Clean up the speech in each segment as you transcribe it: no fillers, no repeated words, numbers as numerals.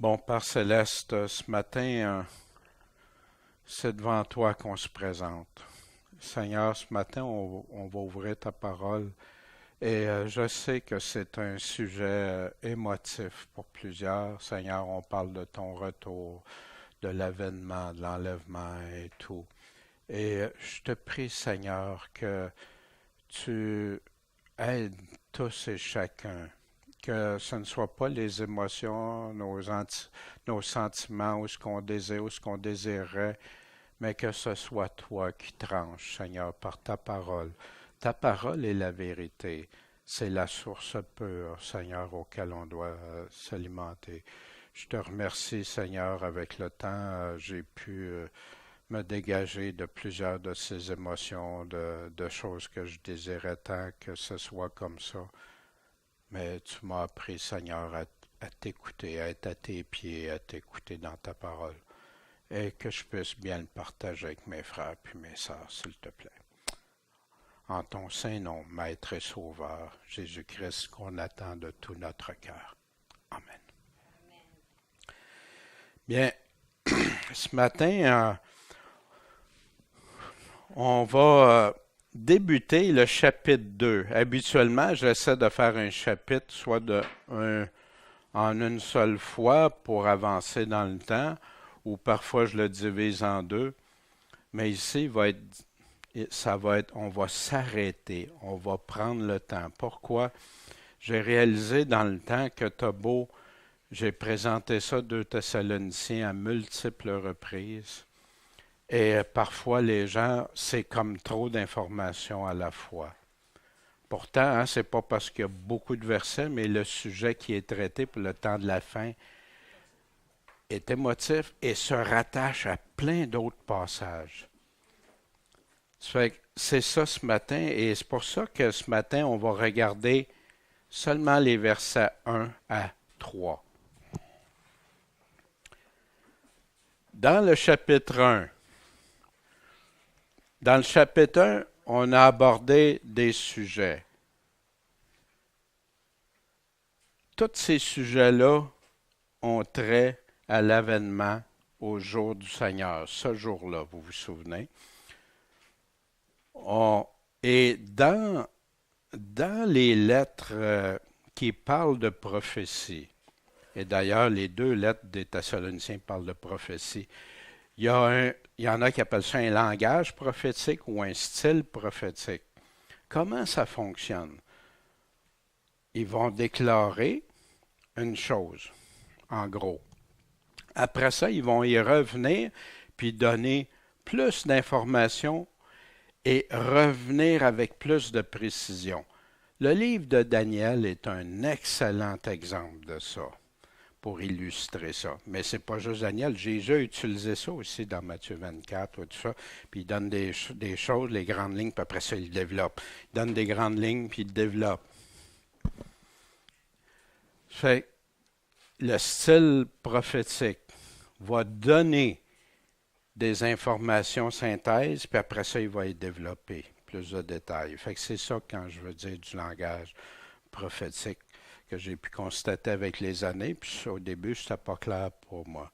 Bon, Père Céleste, ce matin, c'est devant toi qu'on se présente. Seigneur, ce matin, on va ouvrir ta parole et je sais que c'est un sujet émotif pour plusieurs. Seigneur, on parle de ton retour, de l'avènement, de l'enlèvement et tout. Et je te prie, Seigneur, que tu aides tous et chacun, que ce ne soit pas les émotions, nos sentiments ou ce qu'on désire ou ce qu'on désirerait, mais que ce soit toi qui tranches, Seigneur, par ta parole. Ta parole est la vérité. C'est la source pure, Seigneur, auquel on doit s'alimenter. Je te remercie, Seigneur, avec le temps, j'ai pu me dégager de plusieurs de ces émotions, de choses que je désirais tant que ce soit comme ça. Mais tu m'as appris, Seigneur, à t'écouter, à être à tes pieds, à t'écouter dans ta parole. Et que je puisse bien le partager avec mes frères puis mes sœurs, s'il te plaît. En ton saint nom, Maître et Sauveur, Jésus-Christ, qu'on attend de tout notre cœur. Amen. Bien, ce matin, on va débuter le chapitre 2. Habituellement, j'essaie de faire un chapitre soit en une seule fois pour avancer dans le temps, ou parfois je le divise en deux. Mais ici, on va s'arrêter, on va prendre le temps. Pourquoi? J'ai réalisé dans le temps que t'as beau, j'ai présenté ça 2 Thessaloniciens à multiples reprises. Et parfois, les gens, c'est comme trop d'informations à la fois. Pourtant, hein, c'est pas parce qu'il y a beaucoup de versets, mais le sujet qui est traité pour le temps de la fin est émotif et se rattache à plein d'autres passages. C'est ça ce matin, et c'est pour ça que ce matin, on va regarder seulement les versets 1 à 3. Dans le chapitre 1, dans le chapitre 1, on a abordé des sujets. Tous ces sujets-là ont trait à l'avènement au jour du Seigneur, ce jour-là, vous vous souvenez. Et dans les lettres qui parlent de prophétie, et d'ailleurs les 2 lettres des Thessaloniciens parlent de prophétie, il y en a qui appellent ça un langage prophétique ou un style prophétique. Comment ça fonctionne? Ils vont déclarer une chose, en gros. Après ça, ils vont y revenir puis donner plus d'informations et revenir avec plus de précision. Le livre de Daniel est un excellent exemple de ça, pour illustrer ça. Mais c'est pas juste Daniel. Jésus a utilisé ça aussi dans Matthieu 24, tout ça. Puis il donne des choses, les grandes lignes, puis après ça, il développe. Il donne des grandes lignes, puis il développe. Fait le style prophétique va donner des informations synthèse, puis après ça, il va y développer plus de détails. Fait que c'est ça quand je veux dire du langage prophétique que j'ai pu constater avec les années, puis au début, c'était pas clair pour moi.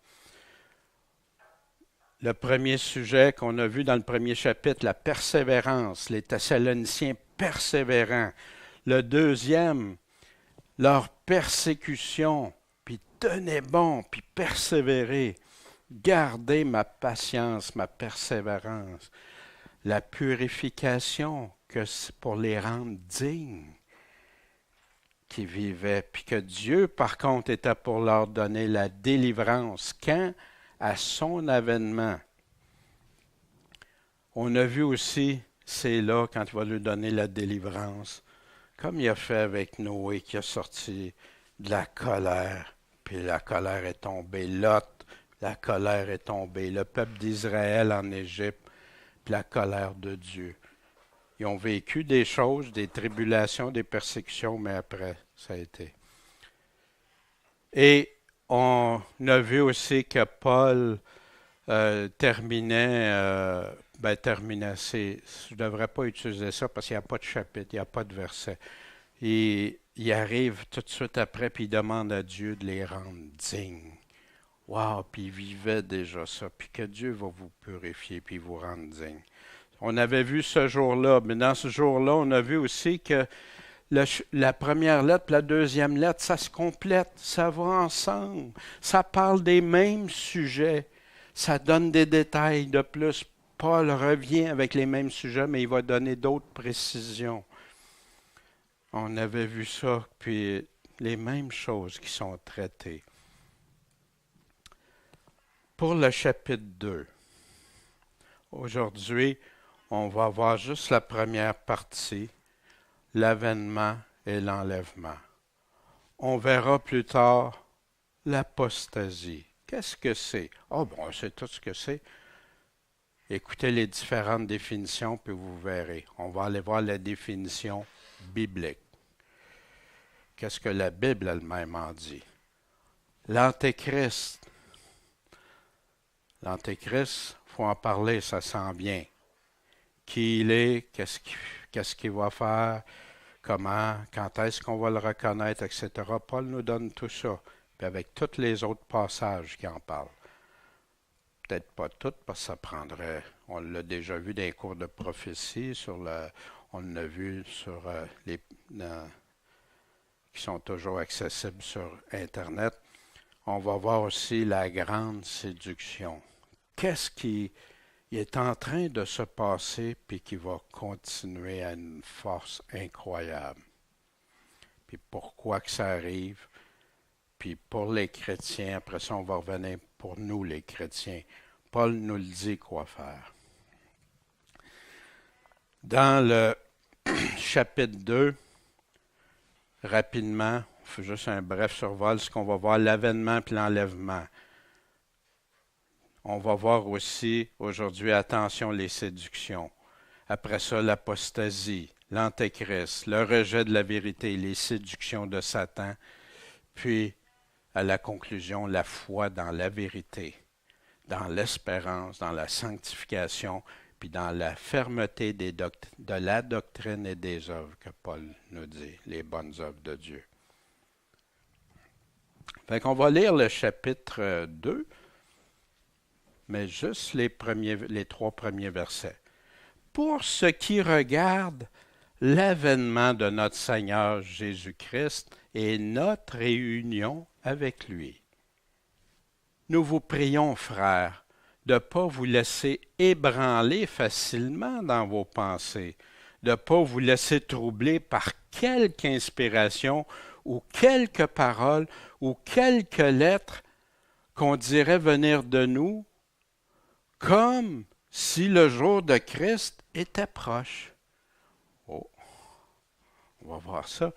Le premier sujet qu'on a vu dans le premier chapitre, la persévérance, les Thessaloniciens persévérants. Le deuxième, leur persécution, puis tenez bon, puis persévérez. Gardez ma patience, ma persévérance, la purification que c'est pour les rendre dignes qui vivaient, puis que Dieu, par contre, était pour leur donner la délivrance. Quand? À son avènement. On a vu aussi, c'est là, quand il va lui donner la délivrance, comme il a fait avec Noé, qui a sorti de la colère, puis la colère est tombée. Lot, la colère est tombée. Le peuple d'Israël en Égypte, puis la colère de Dieu. Ils ont vécu des choses, des tribulations, des persécutions, mais après, ça a été. Et on a vu aussi que Paul terminait, je ne devrais pas utiliser ça parce qu'il n'y a pas de chapitre, il n'y a pas de verset. Et il arrive tout de suite après, puis il demande à Dieu de les rendre dignes. Wow, puis ils vivaient déjà ça, puis que Dieu va vous purifier, puis vous rendre digne. On avait vu ce jour-là, mais dans ce jour-là, on a vu aussi que la première lettre, la deuxième lettre, ça se complète, ça va ensemble, ça parle des mêmes sujets, ça donne des détails de plus. Paul revient avec les mêmes sujets, mais il va donner d'autres précisions. On avait vu ça, puis les mêmes choses qui sont traitées. Pour le chapitre 2, aujourd'hui, on va voir juste la première partie, l'avènement et l'enlèvement. On verra plus tard l'apostasie. Qu'est-ce que c'est? Oh bon, c'est tout ce que c'est. Écoutez les différentes définitions, puis vous verrez. On va aller voir la définition biblique. Qu'est-ce que la Bible elle-même en dit? L'Antéchrist. L'Antéchrist, il faut en parler, ça sent bien. Qui il est, qu'est-ce qu'il va faire, comment, quand est-ce qu'on va le reconnaître, etc. Paul nous donne tout ça, puis avec tous les autres passages qui en parlent. Peut-être pas toutes, parce que ça prendrait, on l'a déjà vu dans les cours de prophétie, on l'a vu sur qui sont toujours accessibles sur Internet. On va voir aussi la grande séduction. Qu'est-ce qui est en train de se passer puis qui va continuer à une force incroyable? Puis pourquoi que ça arrive? Puis pour les chrétiens, après ça on va revenir pour nous les chrétiens. Paul nous le dit quoi faire. Dans le chapitre 2, rapidement, on fait juste un bref survol, ce qu'on va voir, l'avènement puis l'enlèvement. On va voir aussi aujourd'hui, attention, les séductions. Après ça, l'apostasie, l'antéchrist, le rejet de la vérité, les séductions de Satan. Puis, à la conclusion, la foi dans la vérité, dans l'espérance, dans la sanctification, puis dans la fermeté de la doctrine et des œuvres que Paul nous dit, les bonnes œuvres de Dieu. Fait qu'on va lire le chapitre 2, mais juste les 3 premiers versets. Pour ce qui regarde l'avènement de notre Seigneur Jésus-Christ et notre réunion avec lui. Nous vous prions, frères, de ne pas vous laisser ébranler facilement dans vos pensées, de ne pas vous laisser troubler par quelque inspiration ou quelque parole ou quelque lettre qu'on dirait venir de nous, comme si le jour de Christ était proche. Oh, on va voir ça.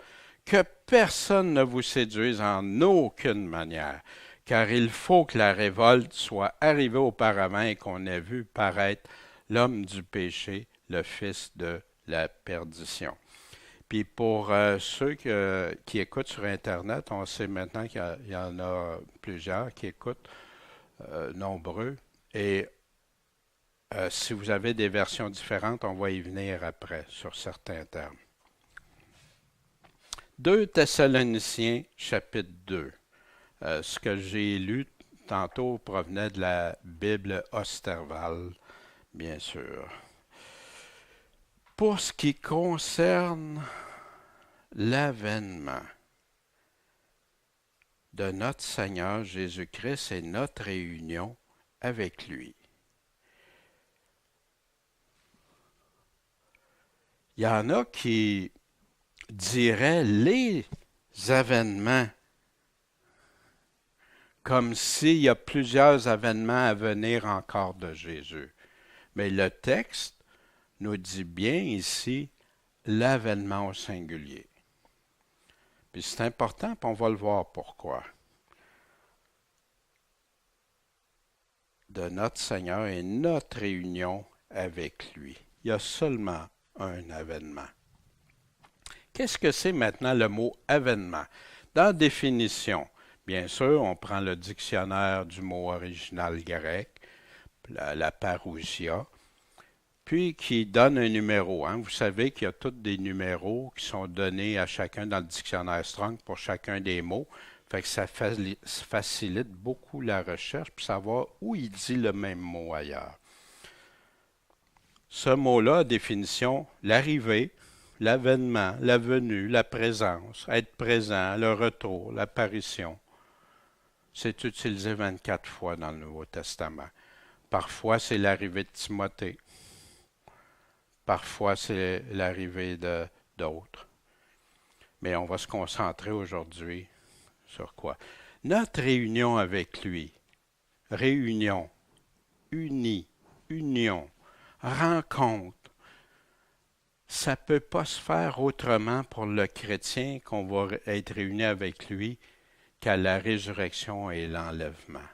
Que personne ne vous séduise en aucune manière, car il faut que la révolte soit arrivée auparavant et qu'on ait vu paraître l'homme du péché, le fils de la perdition. Puis pour ceux qui écoutent sur Internet, on sait maintenant qu'il y en a plusieurs qui écoutent, nombreux, et si vous avez des versions différentes, on va y venir après sur certains termes. 2 Thessaloniciens, chapitre 2. Ce que j'ai lu tantôt provenait de la Bible Osterval, bien sûr. Pour ce qui concerne l'avènement de notre Seigneur Jésus-Christ et notre réunion avec lui. Il y en a qui diraient les avènements comme s'il y a plusieurs avènements à venir encore de Jésus. Mais le texte nous dit bien ici l'avènement au singulier. Puis c'est important, puis on va le voir pourquoi. De notre Seigneur et notre réunion avec lui. Il y a seulement un avènement. Qu'est-ce que c'est maintenant le mot avènement? Dans la définition, bien sûr, on prend le dictionnaire du mot original grec, la parousia, puis qui donne un numéro. Vous savez qu'il y a tous des numéros qui sont donnés à chacun dans le dictionnaire Strong pour chacun des mots. Fait que ça facilite beaucoup la recherche pour savoir où il dit le même mot ailleurs. Ce mot-là, définition, l'arrivée, l'avènement, la venue, la présence, être présent, le retour, l'apparition. C'est utilisé 24 fois dans le Nouveau Testament. Parfois, c'est l'arrivée de Timothée. Parfois, c'est l'arrivée d'autres. Mais on va se concentrer aujourd'hui sur quoi? Notre réunion avec lui. Réunion, uni, union, rencontre. Ça ne peut pas se faire autrement pour le chrétien qu'on va être réuni avec lui qu'à la résurrection et l'enlèvement.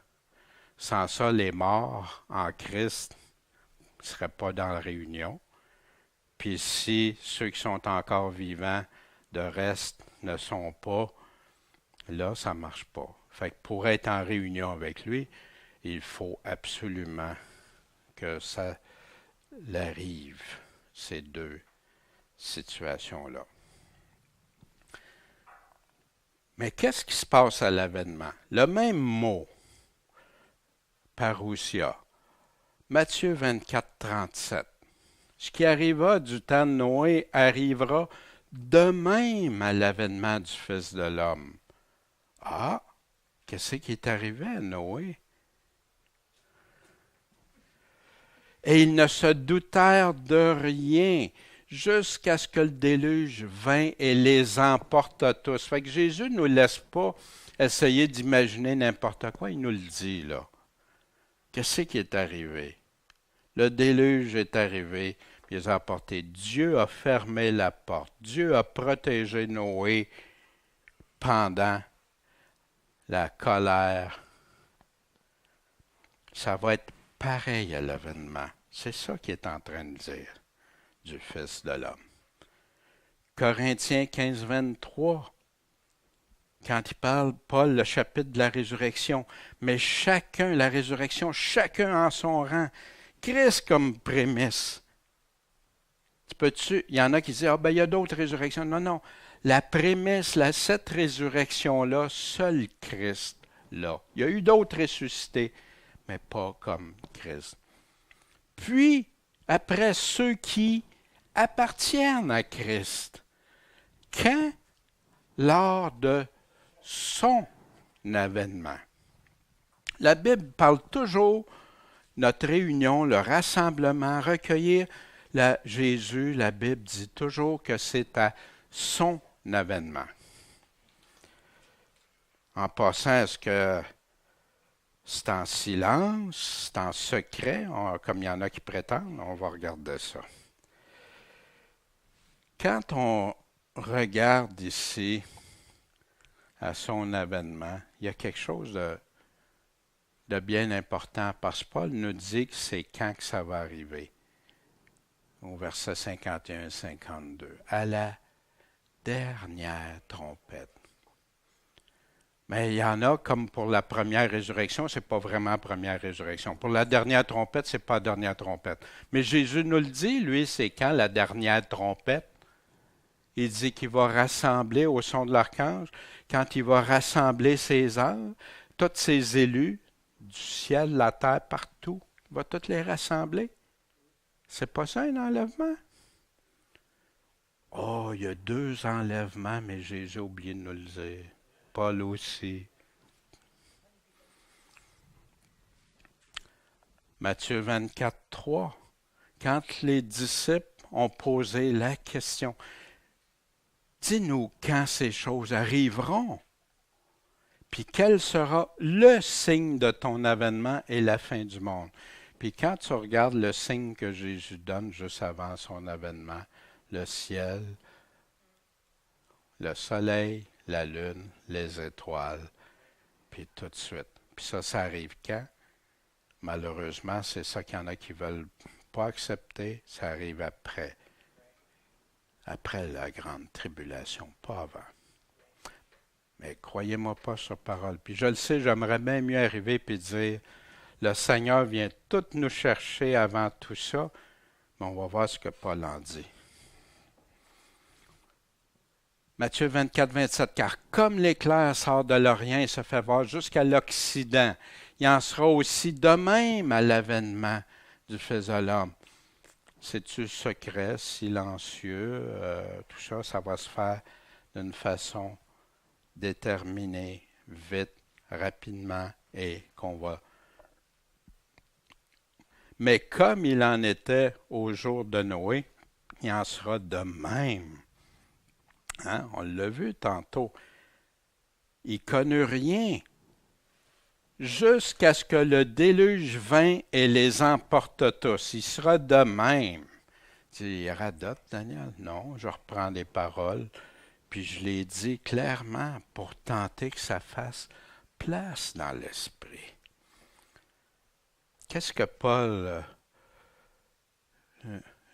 Sans ça, les morts en Christ ne seraient pas dans la réunion. Puis si ceux qui sont encore vivants de reste ne sont pas, là, ça ne marche pas. Fait que pour être en réunion avec lui, il faut absolument que ça l'arrive, ces deux situations-là. Mais qu'est-ce qui se passe à l'avènement? Le même mot, parousia, Matthieu 24, 37. Ce qui arriva du temps de Noé arrivera de même à l'avènement du Fils de l'homme. Ah, qu'est-ce qui est arrivé à Noé? Et ils ne se doutèrent de rien jusqu'à ce que le déluge vint et les emporte tous. Fait que Jésus ne nous laisse pas essayer d'imaginer n'importe quoi, il nous le dit là. Qu'est-ce qui est arrivé? Le déluge est arrivé, puis il les a emportés. Dieu a fermé la porte. Dieu a protégé Noé pendant la colère. Ça va être pareil à l'avènement. C'est ça qu'il est en train de dire du Fils de l'homme. Corinthiens 15, 23, quand il parle, Paul, le chapitre de la résurrection, mais chacun, la résurrection, chacun en son rang. Christ comme prémisse. Il y en a qui disent, il y a d'autres résurrections. Non, non. La prémisse, cette résurrection-là, seul Christ, là. Il y a eu d'autres ressuscités, mais pas comme Christ. Puis, après ceux qui appartiennent à Christ, quand? Lors de son avènement. La Bible parle toujours notre réunion, le rassemblement, recueillir Jésus, la Bible dit toujours que c'est à son avènement. En passant, est-ce que c'est en silence, c'est en secret, comme il y en a qui prétendent? On va regarder ça. Quand on regarde ici à son avènement, il y a quelque chose de bien important, parce que Paul nous dit que c'est quand que ça va arriver. Au verset 51-52, à la dernière trompette. Mais il y en a, comme pour la première résurrection, ce n'est pas vraiment la première résurrection. Pour la dernière trompette, ce n'est pas la dernière trompette. Mais Jésus nous le dit, lui, c'est quand la dernière trompette? Il dit qu'il va rassembler au son de l'archange, quand il va rassembler ses anges, tous ses élus, du ciel, la terre, partout. Il va tous les rassembler. C'est pas ça un enlèvement? Oh, il y a 2 enlèvements, mais Jésus a oublié de nous le dire. Paul aussi. Matthieu 24, 3. Quand les disciples ont posé la question, dis-nous quand ces choses arriveront, puis quel sera le signe de ton avènement et la fin du monde. Puis quand tu regardes le signe que Jésus donne juste avant son avènement, le ciel, le soleil, la lune, les étoiles, puis tout de suite. Puis ça arrive quand? Malheureusement, c'est ça qu'il y en a qui ne veulent pas accepter, ça arrive après. Après la grande tribulation, pas avant. Mais croyez-moi pas sur parole. Puis je le sais, j'aimerais bien mieux arriver et dire, le Seigneur vient tout nous chercher avant tout ça, mais on va voir ce que Paul en dit. Matthieu 24, 27, car comme l'éclair sort de l'Orient et se fait voir jusqu'à l'Occident, il en sera aussi de même à l'avènement du Fils de l'homme. C'est-tu secret, silencieux, tout ça, ça va se faire d'une façon déterminée, vite, rapidement, et qu'on va. Mais comme il en était au jour de Noé, il en sera de même. Hein? On l'a vu tantôt. Il ne connut rien jusqu'à ce que le déluge vint et les emporte tous. Il sera de même. Il radote, Daniel. Non, je reprends les paroles, puis je les dis clairement pour tenter que ça fasse place dans l'esprit. Qu'est-ce que Paul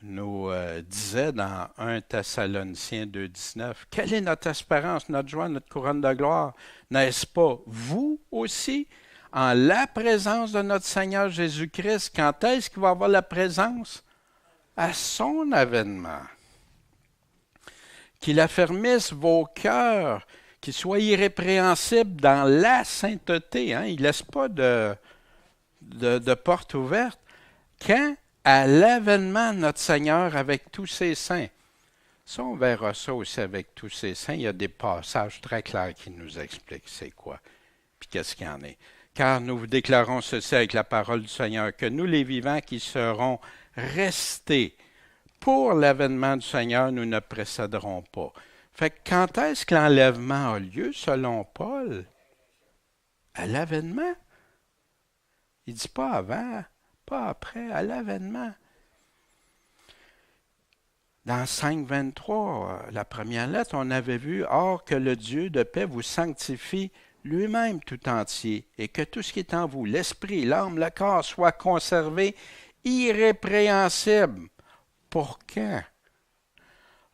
nous disait dans 1 Thessaloniciens 2,19? Quelle est notre espérance, notre joie, notre couronne de gloire? N'est-ce pas vous aussi, en la présence de notre Seigneur Jésus-Christ? Quand est-ce qu'il va avoir la présence? À son avènement. Qu'il affermisse vos cœurs, qu'ils soient irrépréhensibles dans la sainteté. Hein? Il ne laisse pas de porte ouverte. Quand? À l'avènement de notre Seigneur avec tous ses saints. Ça, on verra ça aussi avec tous ses saints. Il y a des passages très clairs qui nous expliquent c'est quoi, puis qu'est-ce qu'il y en est. Car nous vous déclarons ceci avec la parole du Seigneur, que nous les vivants qui serons restés pour l'avènement du Seigneur, nous ne précéderons pas. Fait que quand est-ce que l'enlèvement a lieu, selon Paul? À l'avènement. Il ne dit pas avant, pas après, à l'avènement. Dans 5.23, la première lettre, on avait vu « Or que le Dieu de paix vous sanctifie lui-même tout entier, et que tout ce qui est en vous, l'esprit, l'âme, le corps, soit conservé irrépréhensible. » Pour quand?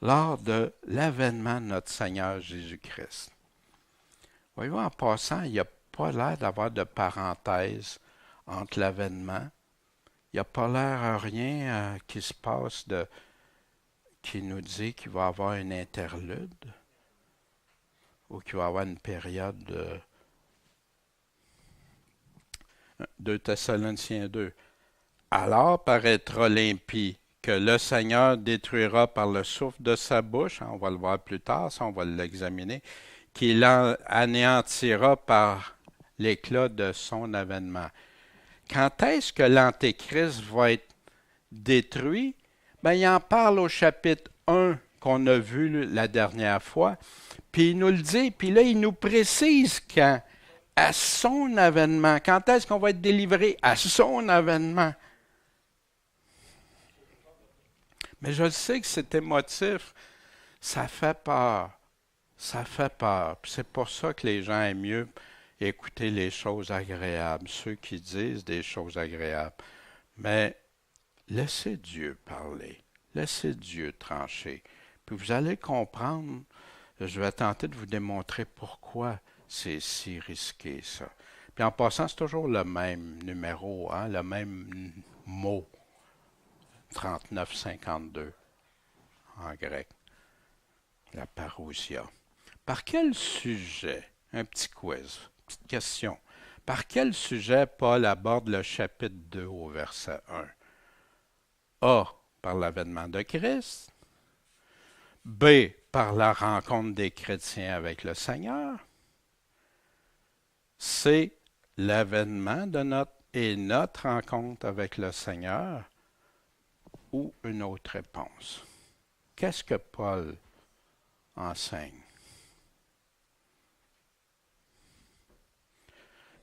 Lors de l'avènement de notre Seigneur Jésus-Christ. Voyez-vous, en passant, il n'y a pas l'air d'avoir de parenthèse entre l'avènement. Il n'y a pas l'air à rien qui se passe qui nous dit qu'il va y avoir une interlude ou qu'il va y avoir une période de 2 Thessaloniciens 2. Alors paraîtra l'impie que le Seigneur détruira par le souffle de sa bouche, on va le voir plus tard, ça on va l'examiner, qu'il anéantira par l'éclat de son avènement. Quand est-ce que l'Antéchrist va être détruit? Ben, il en parle au chapitre 1 qu'on a vu la dernière fois, puis il nous le dit, puis là il nous précise quand, à son avènement. Quand est-ce qu'on va être délivré? À son avènement. Mais je sais que c'est émotif, ça fait peur. Ça fait peur. Puis c'est pour ça que les gens aiment mieux écouter les choses agréables, ceux qui disent des choses agréables. Mais laissez Dieu parler, laissez Dieu trancher. Puis vous allez comprendre, je vais tenter de vous démontrer pourquoi c'est si risqué ça. Puis en passant, c'est toujours le même numéro, hein, le même mot. 39-52 en grec, la parousia. Par quel sujet, un petit quiz, petite question, par quel sujet Paul aborde le chapitre 2 au verset 1? A, par l'avènement de Christ. B, par la rencontre des chrétiens avec le Seigneur. C, l'avènement de notre rencontre avec le Seigneur. Ou une autre réponse. Qu'est-ce que Paul enseigne?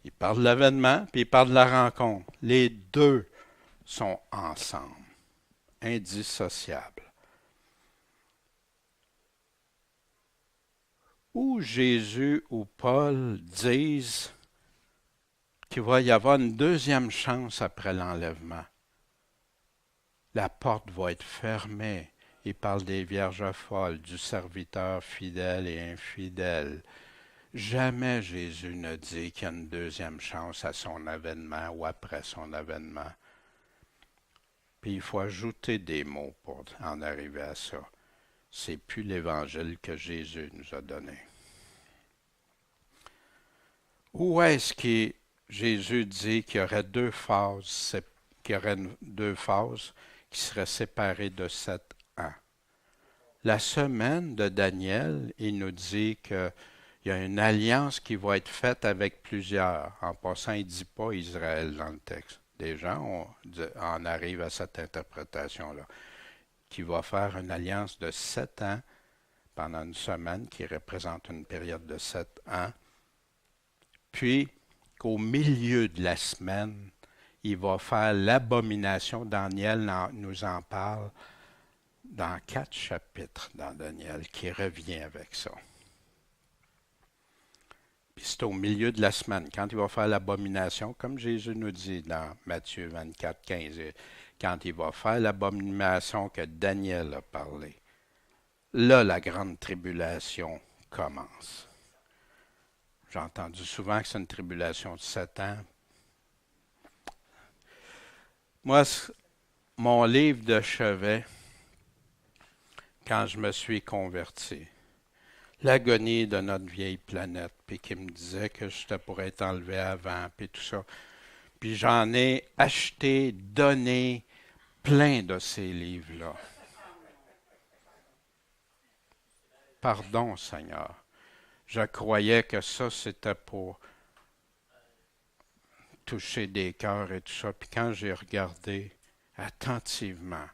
Il parle de l'avènement, puis il parle de la rencontre. Les deux sont ensemble, indissociables. Où Jésus ou Paul disent qu'il va y avoir une deuxième chance après l'enlèvement. La porte va être fermée. Il parle des vierges folles, du serviteur fidèle et infidèle. Jamais Jésus ne dit qu'il y a une deuxième chance à son avènement ou après son avènement. Puis il faut ajouter des mots pour en arriver à ça. c'est plus l'Évangile que Jésus nous a donné. Où est-ce que Jésus dit qu'il y aurait deux phases, qui seraient séparées de 7 ans? La semaine de Daniel, il nous dit qu'il y a une alliance qui va être faite avec plusieurs. En passant, il ne dit pas Israël dans le texte. Des gens en arrivent à cette interprétation-là, qui va faire une alliance de 7 ans pendant une semaine, qui représente une période de 7 ans. Puis, qu'au milieu de la semaine, il va faire l'abomination. Daniel nous en parle dans 4 chapitres dans Daniel, qui revient avec ça. Puis c'est au milieu de la semaine, quand il va faire l'abomination, comme Jésus nous dit dans Matthieu 24, 15, quand il va faire l'abomination que Daniel a parlé, là, la grande tribulation commence. J'ai entendu souvent que c'est une tribulation de 7 ans. Moi, mon livre de chevet, quand je me suis converti, l'agonie de notre vieille planète, puis qui me disait que j'étais pour être enlevé avant, puis tout ça. Puis j'en ai acheté, donné plein de ces livres-là. Pardon, Seigneur. Je croyais que ça, c'était pour toucher des cœurs et tout ça. Puis quand j'ai regardé attentivement,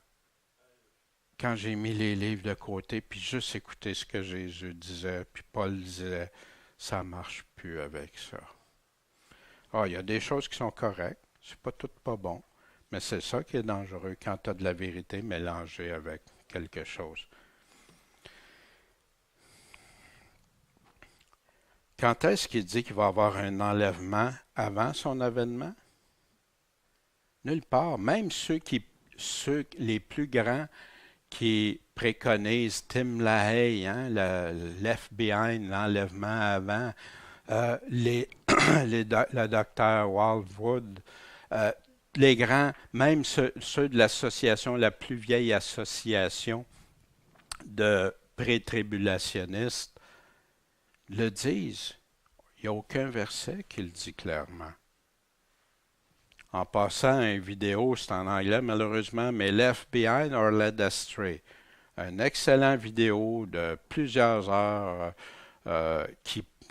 quand j'ai mis les livres de côté, puis juste écouté ce que Jésus disait, puis Paul disait, ça ne marche plus avec ça. Ah, il y a des choses qui sont correctes, c'est pas tout pas bon, mais c'est ça qui est dangereux quand tu as de la vérité mélangée avec quelque chose. Quand est-ce qu'il dit qu'il va y avoir un enlèvement avant son avènement? Nulle part. Même ceux les plus grands qui préconisent Tim LaHaye, l'FBI, l'enlèvement avant, le docteur Wildwood, les grands, même ceux de l'association, la plus vieille association de pré-tribulationnistes, le disent. Il n'y a aucun verset qui le dit clairement. En passant, une vidéo, c'est en anglais malheureusement, mais Left Behind or Led Astray. Une excellente vidéo de plusieurs heures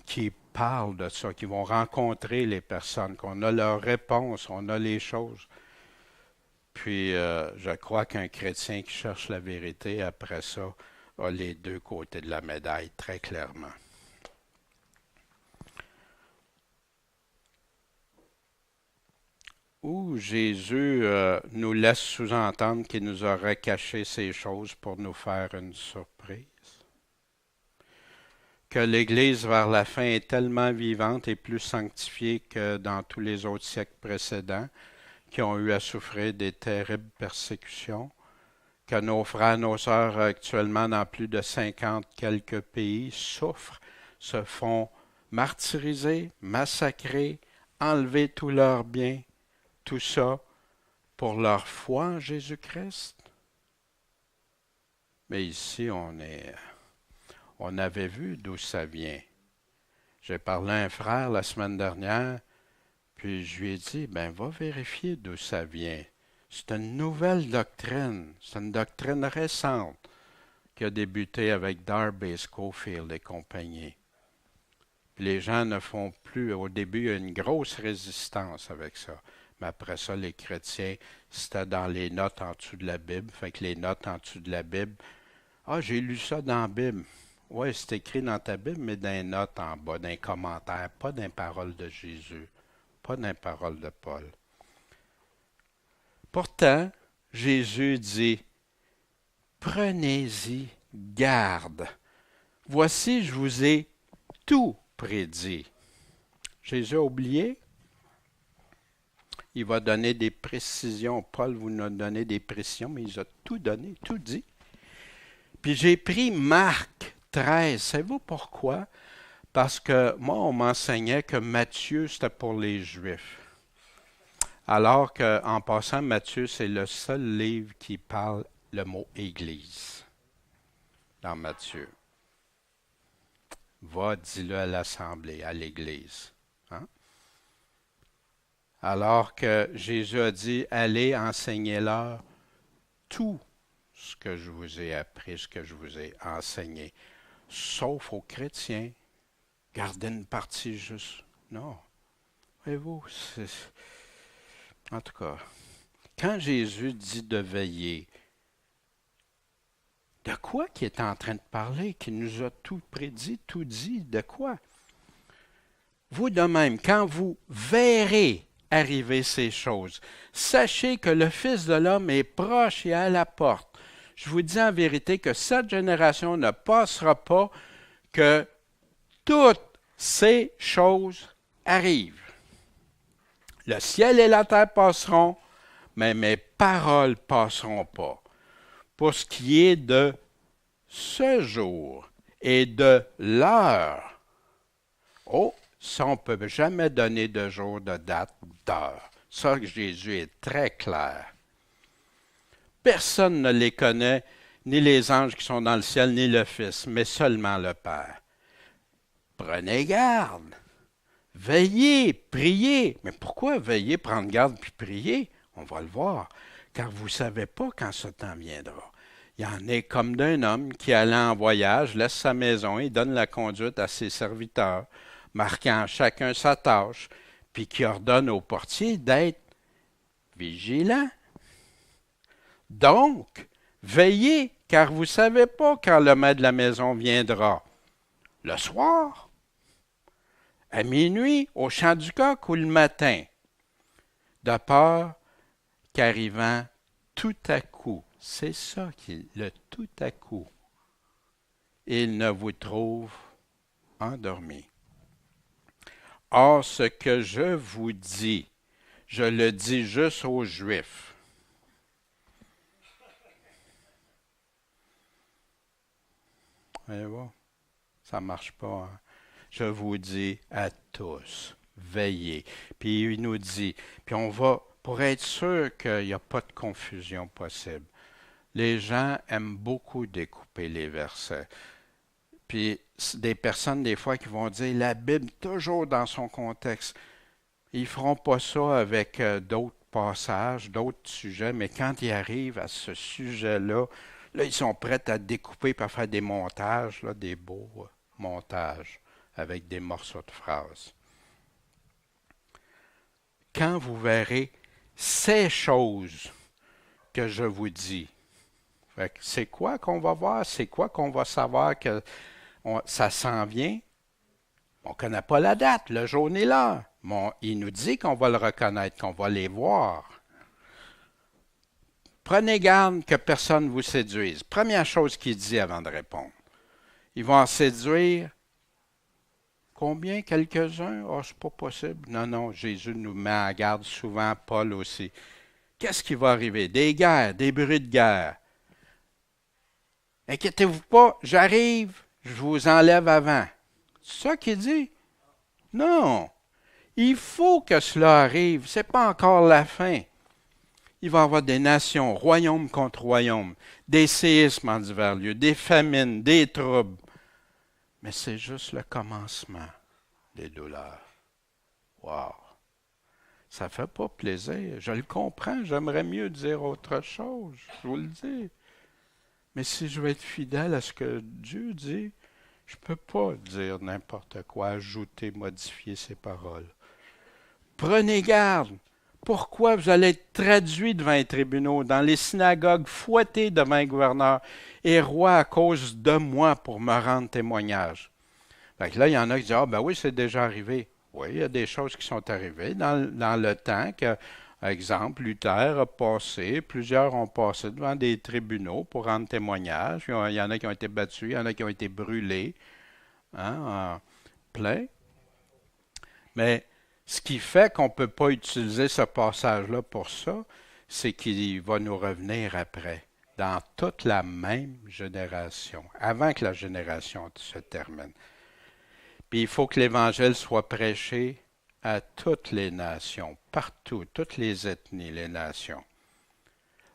qui parle de ça, qui vont rencontrer les personnes, qu'on a leurs réponses, on a les choses. Puis, je crois qu'un chrétien qui cherche la vérité, après ça, a les deux côtés de la médaille, très clairement. Où Jésus nous laisse sous-entendre qu'il nous aurait caché ces choses pour nous faire une surprise. Que l'Église vers la fin est tellement vivante et plus sanctifiée que dans tous les autres siècles précédents, qui ont eu à souffrir des terribles persécutions, que nos frères et nos sœurs actuellement dans plus de 50 quelques pays souffrent, se font martyriser, massacrer, enlever tous leurs biens, tout ça pour leur foi en Jésus-Christ. Mais ici, on avait vu d'où ça vient. J'ai parlé à un frère la semaine dernière, puis je lui ai dit, va vérifier d'où ça vient. C'est une nouvelle doctrine, c'est une doctrine récente qui a débuté avec Darby Scofield et compagnie. Puis les gens ne font plus, au début, il y a une grosse résistance avec ça. Mais après ça, les chrétiens, c'était dans les notes en dessous de la Bible. Fait que les notes en dessous de la Bible, j'ai lu ça dans la Bible. Oui, c'est écrit dans ta Bible, mais dans les notes en bas, dans les commentaires, pas dans les paroles de Jésus, pas dans les paroles de Paul. Pourtant, Jésus dit, prenez-y garde. Voici, je vous ai tout prédit. Jésus a oublié? Il va donner des précisions. Paul vous a donné des précisions, mais il a tout donné, tout dit. Puis j'ai pris Marc 13. Savez-vous pourquoi? Parce que moi, on m'enseignait que Matthieu, c'était pour les Juifs. Alors qu'en passant, Matthieu, c'est le seul livre qui parle le mot « Église ». dans Matthieu. Va, dis-le à l'assemblée, à l'Église. Hein? Alors que Jésus a dit, allez, enseignez-leur tout ce que je vous ai appris, ce que je vous ai enseigné, sauf aux chrétiens. Gardez une partie juste. Non. Voyez-vous, en tout cas, quand Jésus dit de veiller, de quoi qu'il est en train de parler, qu'il nous a tout prédit, tout dit, de quoi? Vous de même, quand vous verrez arriver ces choses, sachez que le Fils de l'homme est proche et à la porte. Je vous dis en vérité que cette génération ne passera pas que toutes ces choses arrivent. Le ciel et la terre passeront, mais mes paroles passeront pas. Pour ce qui est de ce jour et de l'heure, oh, ça on ne peut jamais donner de jour, de date, d'heure. Ça, Jésus est très clair. Personne ne les connaît, ni les anges qui sont dans le ciel, ni le Fils, mais seulement le Père. Prenez garde. Veillez, priez. Mais pourquoi veiller, prendre garde puis prier? On va le voir. Car vous ne savez pas quand ce temps viendra. Il y en est comme d'un homme qui, allant en voyage, laisse sa maison et donne la conduite à ses serviteurs, marquant chacun sa tâche, puis qui ordonne au portier d'être vigilant. Donc, veillez, car vous ne savez pas quand le maître de la maison viendra. Le soir, à minuit, au chant du coq ou le matin, de peur qu'arrivant tout à coup, c'est ça qui est le tout à coup, il ne vous trouve endormi. Or, ce que je vous dis, je le dis juste aux Juifs. Voyez-vous, ça ne marche pas. Hein? Je vous dis à tous, veillez. Puis il nous dit, puis on va, pour être sûr qu'il n'y a pas de confusion possible, les gens aiment beaucoup découper les versets. Puis des personnes, des fois, qui vont dire la Bible toujours dans son contexte. Ils ne feront pas ça avec d'autres passages, d'autres sujets, mais quand ils arrivent à ce sujet-là, là, ils sont prêts à découper et à faire des montages, là, des beaux montages avec des morceaux de phrases. Quand vous verrez ces choses que je vous dis, c'est quoi qu'on va voir? C'est quoi qu'on va savoir que ça s'en vient? On ne connaît pas la date, le jour ni l'heure. Bon, il nous dit qu'on va le reconnaître, qu'on va les voir. Prenez garde que personne ne vous séduise. Première chose qu'il dit avant de répondre. Ils vont en séduire combien? Quelques-uns? Oh, c'est pas possible. Non, non, Jésus nous met en garde souvent, Paul aussi. Qu'est-ce qui va arriver? Des guerres, des bruits de guerre. Inquiétez-vous pas, j'arrive, je vous enlève avant. C'est ça qu'il dit? Non. Il faut que cela arrive. Ce n'est pas encore la fin. Il va y avoir des nations, royaume contre royaume, des séismes en divers lieux, des famines, des troubles. Mais c'est juste le commencement des douleurs. Wow! Ça ne fait pas plaisir. Je le comprends. J'aimerais mieux dire autre chose. Je vous le dis. Mais si je veux être fidèle à ce que Dieu dit, je ne peux pas dire n'importe quoi, ajouter, modifier ses paroles. Prenez garde. Pourquoi vous allez être traduits devant les tribunaux, dans les synagogues, fouettés devant les gouverneurs et rois à cause de moi pour me rendre témoignage? Fait que là, il y en a qui disent, ah ben oui, c'est déjà arrivé. Oui, il y a des choses qui sont arrivées dans le temps que, par exemple, Luther a passé, plusieurs ont passé devant des tribunaux pour rendre témoignage. Il y en a qui ont été battus, il y en a qui ont été brûlés, hein, plein. Mais ce qui fait qu'on ne peut pas utiliser ce passage-là pour ça, c'est qu'il va nous revenir après, dans toute la même génération, avant que la génération se termine. Puis il faut que l'Évangile soit prêché à toutes les nations, partout, toutes les ethnies, les nations.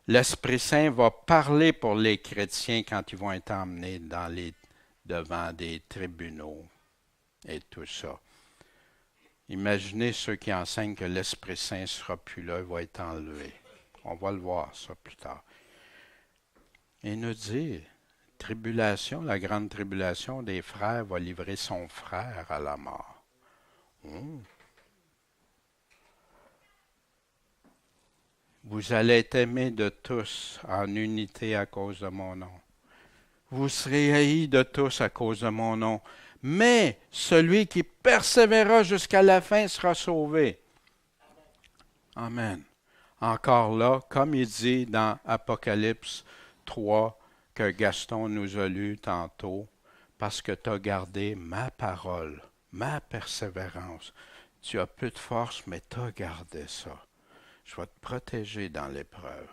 l'Esprit Saint va parler pour les chrétiens quand ils vont être emmenés devant des tribunaux et tout ça. Imaginez ceux qui enseignent que l'Esprit Saint ne sera plus là, il va être enlevé. On va le voir, ça, plus tard. Et il nous dit, tribulation, la grande tribulation des frères va livrer son frère à la mort. Vous allez être aimés de tous en unité à cause de mon nom. Vous serez haïs de tous à cause de mon nom. Mais celui qui persévérera jusqu'à la fin sera sauvé. Amen. Encore là, comme il dit dans Apocalypse 3, que Gaston nous a lu tantôt, parce que tu as gardé ma parole, ma persévérance. Tu as peu de force, mais tu as gardé ça. Je vais te protéger dans l'épreuve,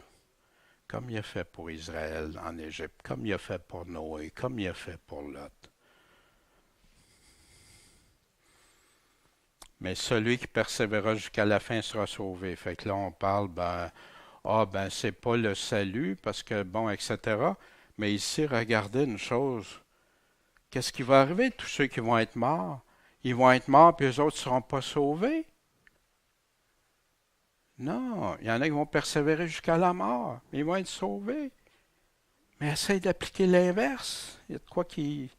comme il a fait pour Israël en Égypte, comme il a fait pour Noé, comme il a fait pour Lot. Mais celui qui persévérera jusqu'à la fin sera sauvé. Fait que là, on parle, c'est pas le salut, parce que, etc. Mais ici, regardez une chose. Qu'est-ce qui va arriver? Tous ceux qui vont être morts, ils vont être morts, puis les autres ne seront pas sauvés. Non, il y en a qui vont persévérer jusqu'à la mort, mais ils vont être sauvés. Mais essaye d'appliquer l'inverse. Il y a de quoi qui...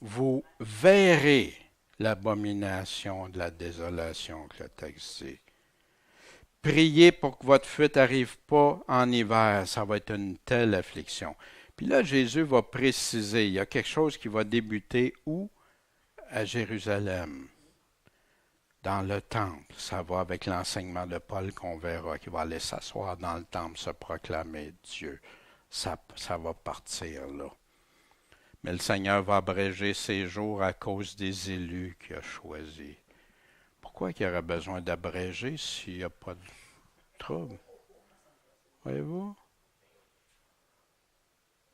Vous verrez l'abomination de la désolation que le texte dit. Priez pour que votre fuite n'arrive pas en hiver. Ça va être une telle affliction. Puis là, Jésus va préciser, il y a quelque chose qui va débuter où? À Jérusalem, dans le temple. Ça va avec l'enseignement de Paul qu'on verra, qui va aller s'asseoir dans le temple, se proclamer Dieu. Ça va partir là. Mais le Seigneur va abréger ses jours à cause des élus qu'il a choisis. Pourquoi il y aurait besoin d'abréger s'il n'y a pas de trouble? Voyez-vous?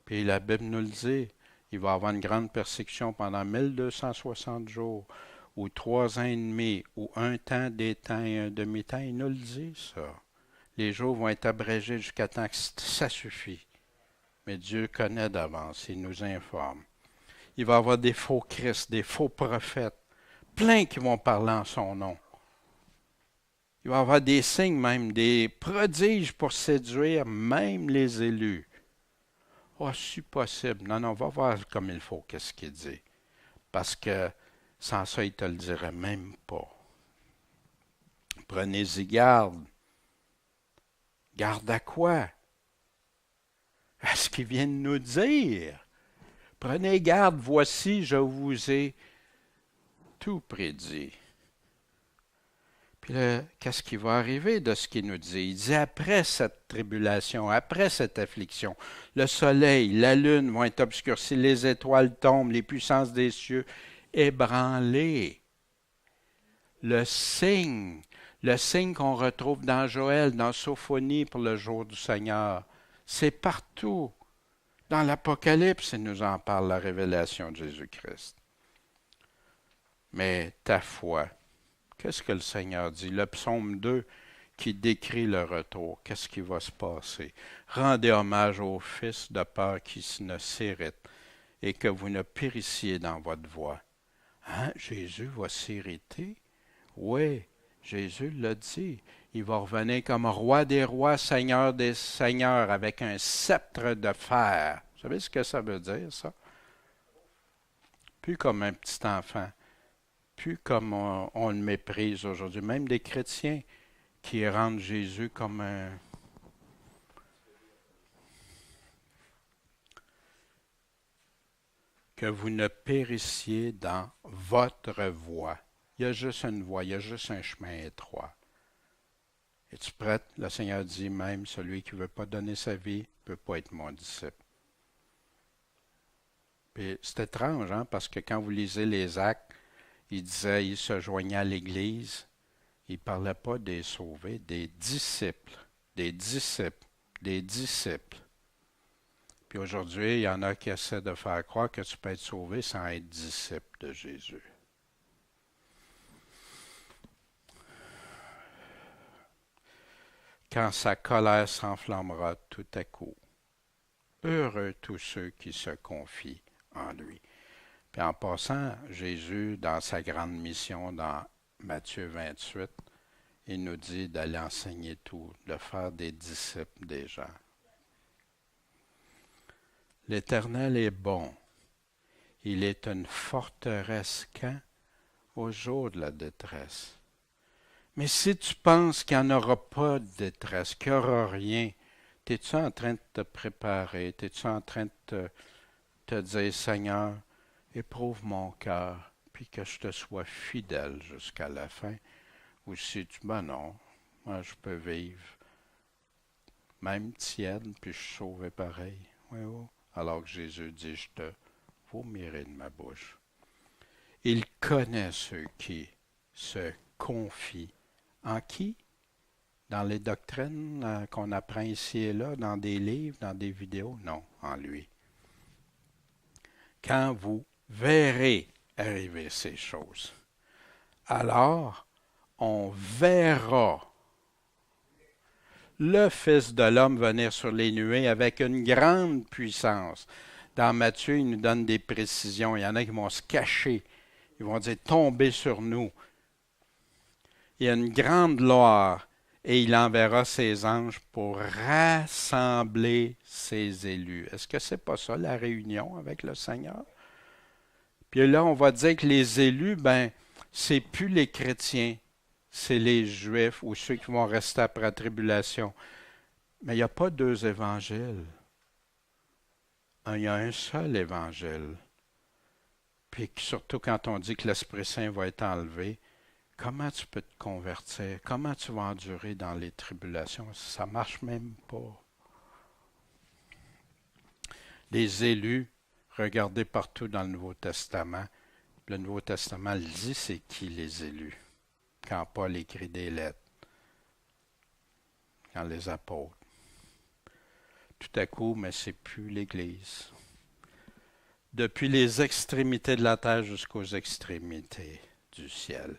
Puis la Bible nous le dit, il va y avoir une grande persécution pendant 1260 jours, ou 3 ans et demi, ou un temps, des temps et un demi-temps. Il nous le dit, ça. Les jours vont être abrégés jusqu'à temps que ça suffit. Mais Dieu connaît d'avance, il nous informe. Il va y avoir des faux Christ, des faux prophètes, plein qui vont parler en son nom. Il va y avoir des signes même, des prodiges pour séduire même les élus. Oh, si possible. Non, on va voir comme il faut, qu'est-ce qu'il dit. Parce que sans ça, il ne te le dirait même pas. Prenez-y garde. Garde à quoi? À ce qu'il vient de nous dire. Prenez garde, voici, je vous ai tout prédit. Puis là, qu'est-ce qui va arriver de ce qu'il nous dit? Il dit, après cette tribulation, après cette affliction, le soleil, la lune vont être obscurcis, les étoiles tombent, les puissances des cieux ébranlées. Le signe qu'on retrouve dans Joël, dans Sophonie pour le jour du Seigneur, c'est partout. Dans l'Apocalypse, il nous en parle, la révélation de Jésus-Christ. Mais ta foi, qu'est-ce que le Seigneur dit? Le psaume 2 qui décrit le retour, qu'est-ce qui va se passer? Rendez hommage au Fils de peur qui ne s'irrite et que vous ne périssiez dans votre voie. Hein? Jésus va s'irriter? Oui, Jésus l'a dit. Il va revenir comme roi des rois, seigneur des seigneurs, avec un sceptre de fer. Vous savez ce que ça veut dire, ça? Plus comme un petit enfant. Plus comme on le méprise aujourd'hui. Même des chrétiens qui rendent Jésus comme un... Que vous ne périssiez dans votre voie. Il y a juste une voie, il y a juste un chemin étroit. Es-tu prête? Le Seigneur dit même, celui qui ne veut pas donner sa vie ne peut pas être mon disciple. Puis c'est étrange, hein, parce que quand vous lisez les Actes, il disait, il se joignait à l'Église. Il ne parlait pas des sauvés, des disciples, des disciples, des disciples. Puis aujourd'hui, il y en a qui essaient de faire croire que tu peux être sauvé sans être disciple de Jésus. quand sa colère s'enflammera tout à coup. Heureux tous ceux qui se confient en lui. Puis en passant, Jésus, dans sa grande mission dans Matthieu 28, il nous dit d'aller enseigner tout, de faire des disciples des gens. L'Éternel est bon. Il est une forteresse quand? Au jour de la détresse. Mais si tu penses qu'il n'y en aura pas de détresse, qu'il n'y aura rien, t'es-tu en train de te préparer? T'es-tu en train de te dire, Seigneur, éprouve mon cœur, puis que je te sois fidèle jusqu'à la fin? Ou si tu, ben non, moi je peux vivre, même tiède, puis je suis sauvé pareil. Oui, oui. Alors que Jésus dit, je te vomirai de ma bouche. Il connaît ceux qui se confient. En qui? Dans les doctrines qu'on apprend ici et là, dans des livres, dans des vidéos? Non, en lui. Quand vous verrez arriver ces choses, alors on verra le Fils de l'homme venir sur les nuées avec une grande puissance. Dans Matthieu, il nous donne des précisions. Il y en a qui vont se cacher. Ils vont dire tomber sur nous. Il y a une grande gloire et il enverra ses anges pour rassembler ses élus. Est-ce que c'est pas ça la réunion avec le Seigneur? Puis là, on va dire que les élus, ben, c'est plus les chrétiens, c'est les Juifs ou ceux qui vont rester après la tribulation. Mais il n'y a pas deux évangiles. Il y a un seul évangile. Puis surtout quand on dit que l'Esprit Saint va être enlevé, comment tu peux te convertir? Comment tu vas endurer dans les tribulations? Ça ne marche même pas. Les élus, regardez partout dans le Nouveau Testament. Le Nouveau Testament le dit, c'est qui les élus? Quand Paul écrit des lettres, quand les apôtres. Tout à coup, mais c'est plus l'Église. Depuis les extrémités de la terre jusqu'aux extrémités du ciel.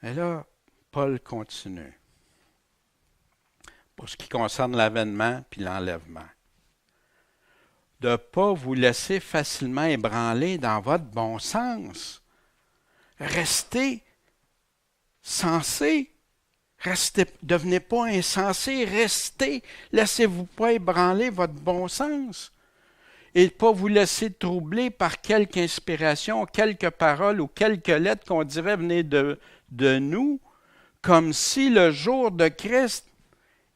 Et là, Paul continue. Pour ce qui concerne l'avènement puis l'enlèvement. De ne pas vous laisser facilement ébranler dans votre bon sens. Restez sensés. Devenez pas insensés. Restez. Laissez-vous pas ébranler votre bon sens. Et ne pas vous laisser troubler par quelque inspiration, quelques paroles ou quelques lettres qu'on dirait venir de nous, comme si le jour de Christ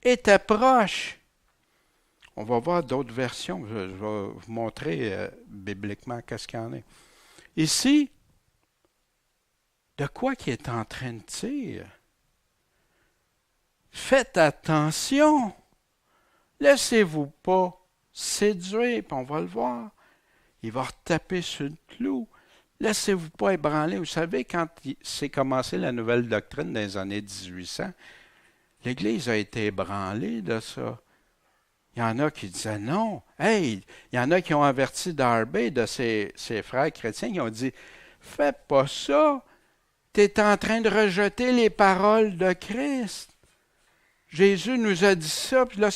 était proche. On va voir d'autres versions. Je vais vous montrer bibliquement qu'est-ce qu'il y en a. Ici, de quoi qu'il est en train de dire? Faites attention. Laissez-vous pas séduire, puis on va le voir. Il va retaper sur le clou. Laissez-vous pas ébranler. Vous savez, quand s'est commencé la nouvelle doctrine dans les années 1800, l'Église a été ébranlée de ça. Il y en a qui disaient non. Hey, il y en a qui ont averti Darby de ses frères chrétiens qui ont dit fais pas ça. Tu es en train de rejeter les paroles de Christ. Jésus nous a dit ça, puis là,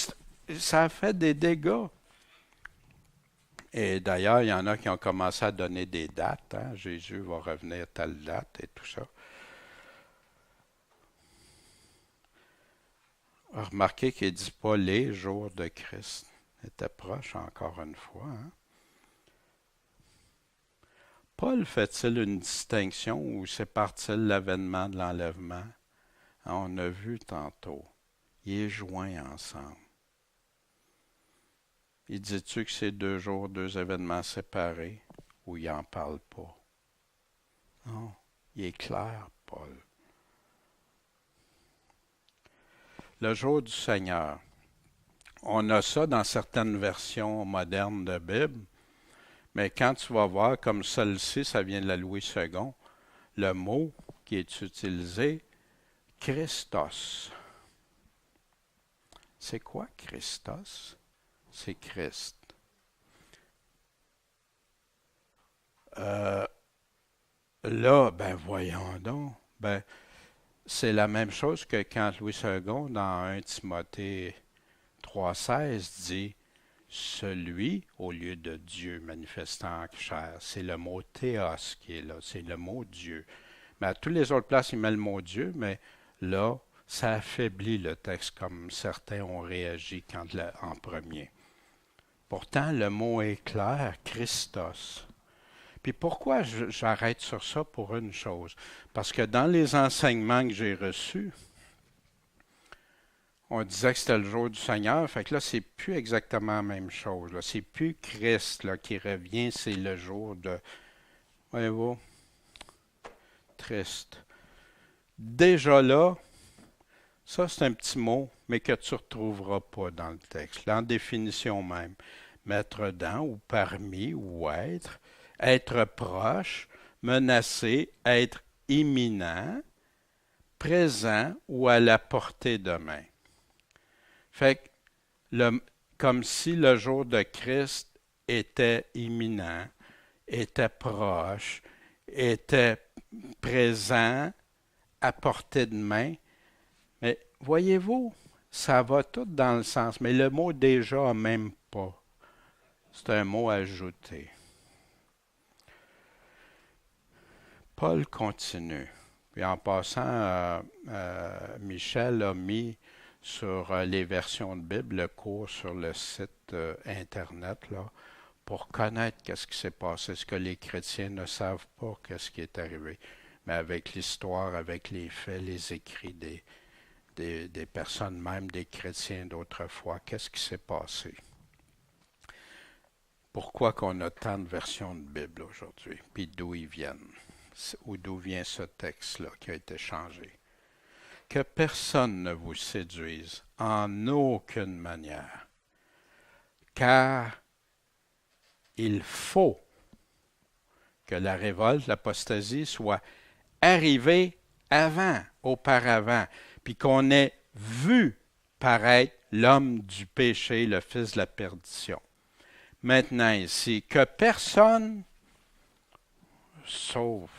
ça a fait des dégâts. Et d'ailleurs, il y en a qui ont commencé à donner des dates. Hein? Jésus va revenir à telle date et tout ça. Remarquez qu'il ne dit pas les jours de Christ. Il était proche encore une fois. Hein? Paul fait-il une distinction ou sépare-t-il l'avènement de l'enlèvement? On a vu tantôt. Il est joint ensemble. Il dit-tu que c'est 2 jours, 2 événements séparés ou il n'en parle pas? Non, il est clair, Paul. Le jour du Seigneur. On a ça dans certaines versions modernes de Bible, mais quand tu vas voir, comme celle-ci, ça vient de la Louis II, le mot qui est utilisé, Christos. C'est quoi Christos? C'est Christ. là, ben voyons donc. Ben, c'est la même chose que quand Louis II, dans 1 Timothée 3,16, dit celui au lieu de Dieu manifestant en chair. C'est le mot théos qui est là, c'est le mot Dieu. Mais à toutes les autres places, il met le mot Dieu, mais là, ça affaiblit le texte comme certains ont réagi en premier. Pourtant, le mot est clair, Christos. Puis pourquoi j'arrête sur ça pour une chose? Parce que dans les enseignements que j'ai reçus, on disait que c'était le jour du Seigneur, fait que là, c'est plus exactement la même chose. Là. C'est plus Christ là, qui revient, c'est le jour de... Voyez-vous, triste. Déjà là, ça c'est un petit mot, mais que tu ne retrouveras pas dans le texte. Là, en définition même, mettre dans ou parmi ou être proche, menacé, être imminent, présent ou à la portée de main. Fait que comme si le jour de Christ était imminent, était proche, était présent, à portée de main. Mais voyez-vous, ça va tout dans le sens. Mais le mot déjà, même pas. C'est un mot ajouté. Paul continue. Puis en passant, Michel a mis sur les versions de Bible le cours sur le site Internet là, pour connaître qu'est-ce qui s'est passé, ce que les chrétiens ne savent pas, qu'est-ce qui est arrivé. Mais avec l'histoire, avec les faits, les écrits des personnes, même des chrétiens d'autrefois, qu'est-ce qui s'est passé? Pourquoi qu'on a tant de versions de Bible aujourd'hui? Puis d'où ils viennent? Ou d'où vient ce texte-là qui a été changé? Que personne ne vous séduise en aucune manière, car il faut que la révolte, l'apostasie soit arrivée auparavant, puis qu'on ait vu paraître l'homme du péché, le fils de la perdition. Maintenant ici, que personne, sauf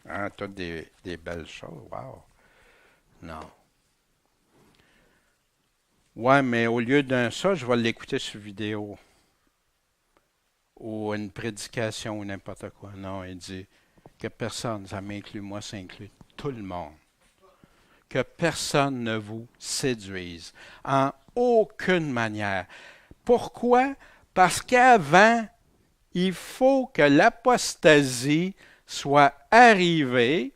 hein, toutes des belles choses, wow, non. Ouais, mais au lieu d'un ça, je vais l'écouter sur vidéo. Ou une prédication ou n'importe quoi. Non, il dit que personne, ça m'inclut moi, ça inclut tout le monde. Que personne ne vous séduise en aucune manière. Pourquoi? Parce qu'avant, il faut que l'apostasie soit arrivée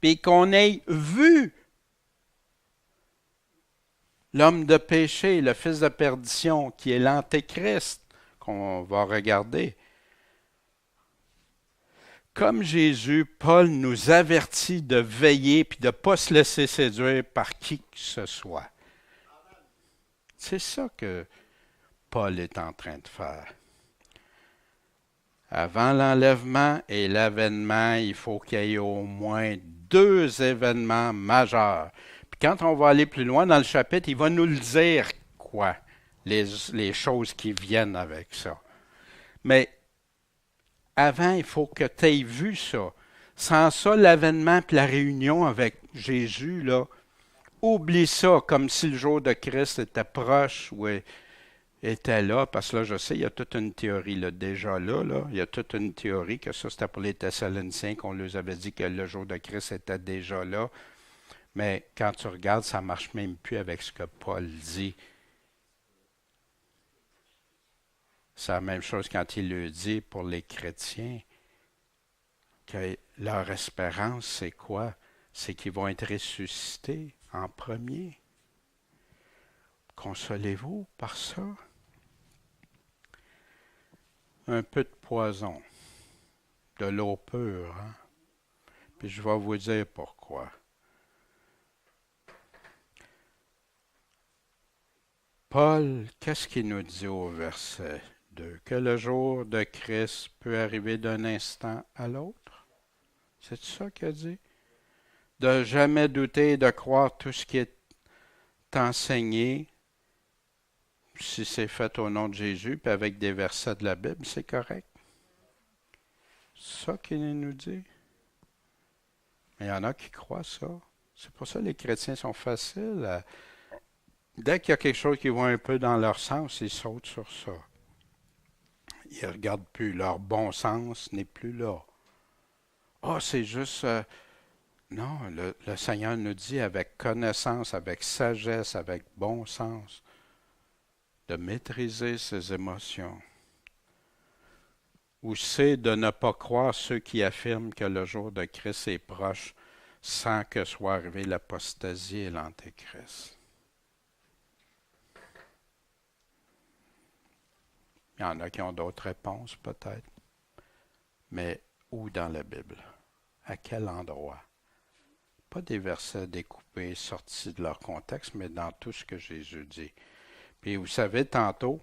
et qu'on ait vu l'homme de péché, le fils de perdition, qui est l'antéchrist, qu'on va regarder. Comme Jésus, Paul nous avertit de veiller et de ne pas se laisser séduire par qui que ce soit. C'est ça que Paul est en train de faire. Avant l'enlèvement et l'avènement, il faut qu'il y ait au moins 2 événements majeurs. Puis quand on va aller plus loin dans le chapitre, il va nous le dire quoi, les choses qui viennent avec ça. Mais avant, il faut que tu aies vu ça. Sans ça, l'avènement et la réunion avec Jésus, là, oublie ça, comme si le jour de Christ était proche ou était là, parce que là, je sais, il y a toute une théorie, là, déjà là, il y a toute une théorie que ça, c'était pour les Thessaloniciens, qu'on leur avait dit que le jour de Christ était déjà là. Mais quand tu regardes, ça ne marche même plus avec ce que Paul dit. C'est la même chose quand il le dit pour les chrétiens, que leur espérance, c'est quoi? C'est qu'ils vont être ressuscités en premier. Consolez-vous par ça. Un peu de poison, de l'eau pure, hein? Puis je vais vous dire pourquoi. Paul, qu'est-ce qu'il nous dit au verset 2? Que le jour de Christ peut arriver d'un instant à l'autre? C'est ça qu'il a dit? De jamais douter et de croire tout ce qui est enseigné Si c'est fait au nom de Jésus, puis avec des versets de la Bible, c'est correct. C'est ça qu'il nous dit. Mais il y en a qui croient ça. C'est pour ça que les chrétiens sont faciles à... Dès qu'il y a quelque chose qui va un peu dans leur sens, ils sautent sur ça. Ils ne regardent plus. Leur bon sens n'est plus là. Ah, c'est juste... Non, le Seigneur nous dit avec connaissance, avec sagesse, avec bon sens, de maîtriser ses émotions. Ou c'est de ne pas croire ceux qui affirment que le jour de Christ est proche sans que soit arrivé l'apostasie et l'antéchrist. Il y en a qui ont d'autres réponses peut-être. Mais où dans la Bible? À quel endroit? Pas des versets découpés, sortis de leur contexte, mais dans tout ce que Jésus dit. Puis vous savez, tantôt,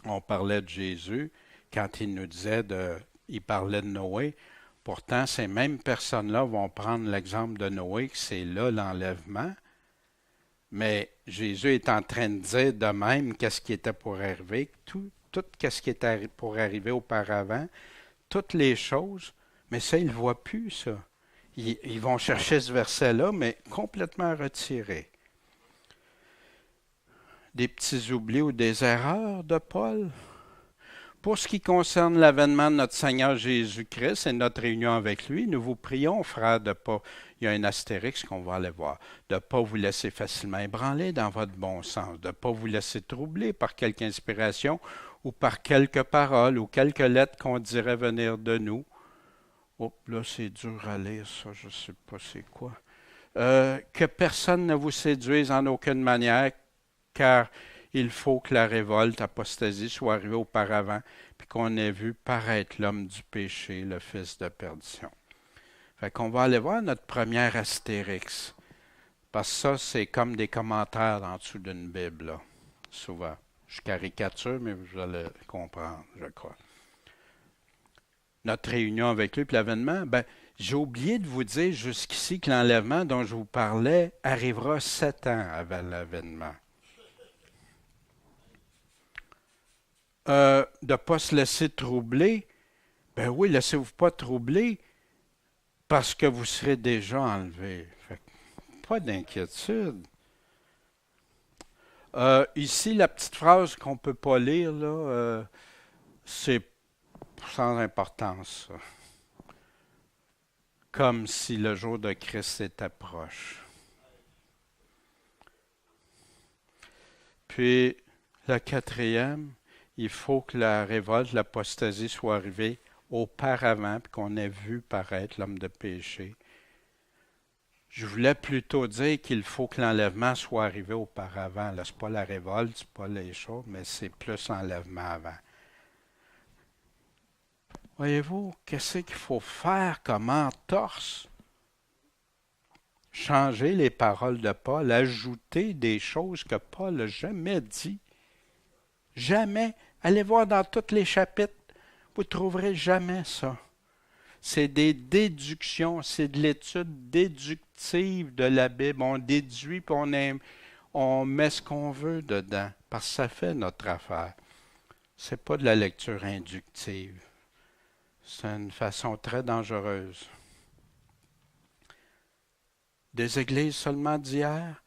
on parlait de Jésus, quand il nous disait il parlait de Noé. Pourtant, ces mêmes personnes-là vont prendre l'exemple de Noé, que c'est là l'enlèvement. Mais Jésus est en train de dire de même qu'est-ce qui était pour arriver, tout qu'est-ce qui était pour arriver auparavant, toutes les choses, mais ça, ils ne le voient plus, ça. Ils vont chercher ce verset-là, mais complètement retiré. Des petits oublis ou des erreurs de Paul. Pour ce qui concerne l'avènement de notre Seigneur Jésus-Christ et notre réunion avec lui, nous vous prions, frères, de pas, il y a un astérix qu'on va aller voir, de ne pas vous laisser facilement ébranler dans votre bon sens, de ne pas vous laisser troubler par quelque inspiration ou par quelques paroles ou quelques lettres qu'on dirait venir de nous. Oh, là, c'est dur à lire, ça, je ne sais pas c'est quoi. Que personne ne vous séduise en aucune manière, car il faut que la révolte, apostasie, soit arrivée auparavant, puis qu'on ait vu paraître l'homme du péché, le fils de perdition. Fait qu'on va aller voir notre première astérix, parce que ça, c'est comme des commentaires en dessous d'une Bible, là, souvent. Je caricature, mais vous allez comprendre, je crois. Notre réunion avec lui, puis l'avènement, j'ai oublié de vous dire jusqu'ici que l'enlèvement dont je vous parlais arrivera 7 ans avant l'avènement. De ne pas se laisser troubler, ben oui, laissez-vous pas troubler parce que vous serez déjà enlevé. Fait, pas d'inquiétude. Ici, la petite phrase qu'on ne peut pas lire, là, c'est sans importance. Ça. Comme si le jour de Christ était proche. Puis, la quatrième, il faut que la révolte, l'apostasie soit arrivée auparavant, puis qu'on ait vu paraître l'homme de péché. Je voulais plutôt dire qu'il faut que l'enlèvement soit arrivé auparavant. Là, ce n'est pas la révolte, ce n'est pas les choses, mais c'est plus l'enlèvement avant. Voyez-vous, qu'est-ce qu'il faut faire comme entorse? Changer les paroles de Paul, ajouter des choses que Paul n'a jamais dit. Jamais. Allez voir dans tous les chapitres, vous ne trouverez jamais ça. C'est des déductions, c'est de l'étude déductive de la Bible. On déduit puis on met ce qu'on veut dedans, parce que ça fait notre affaire. Ce n'est pas de la lecture inductive. C'est une façon très dangereuse. Des églises seulement d'hier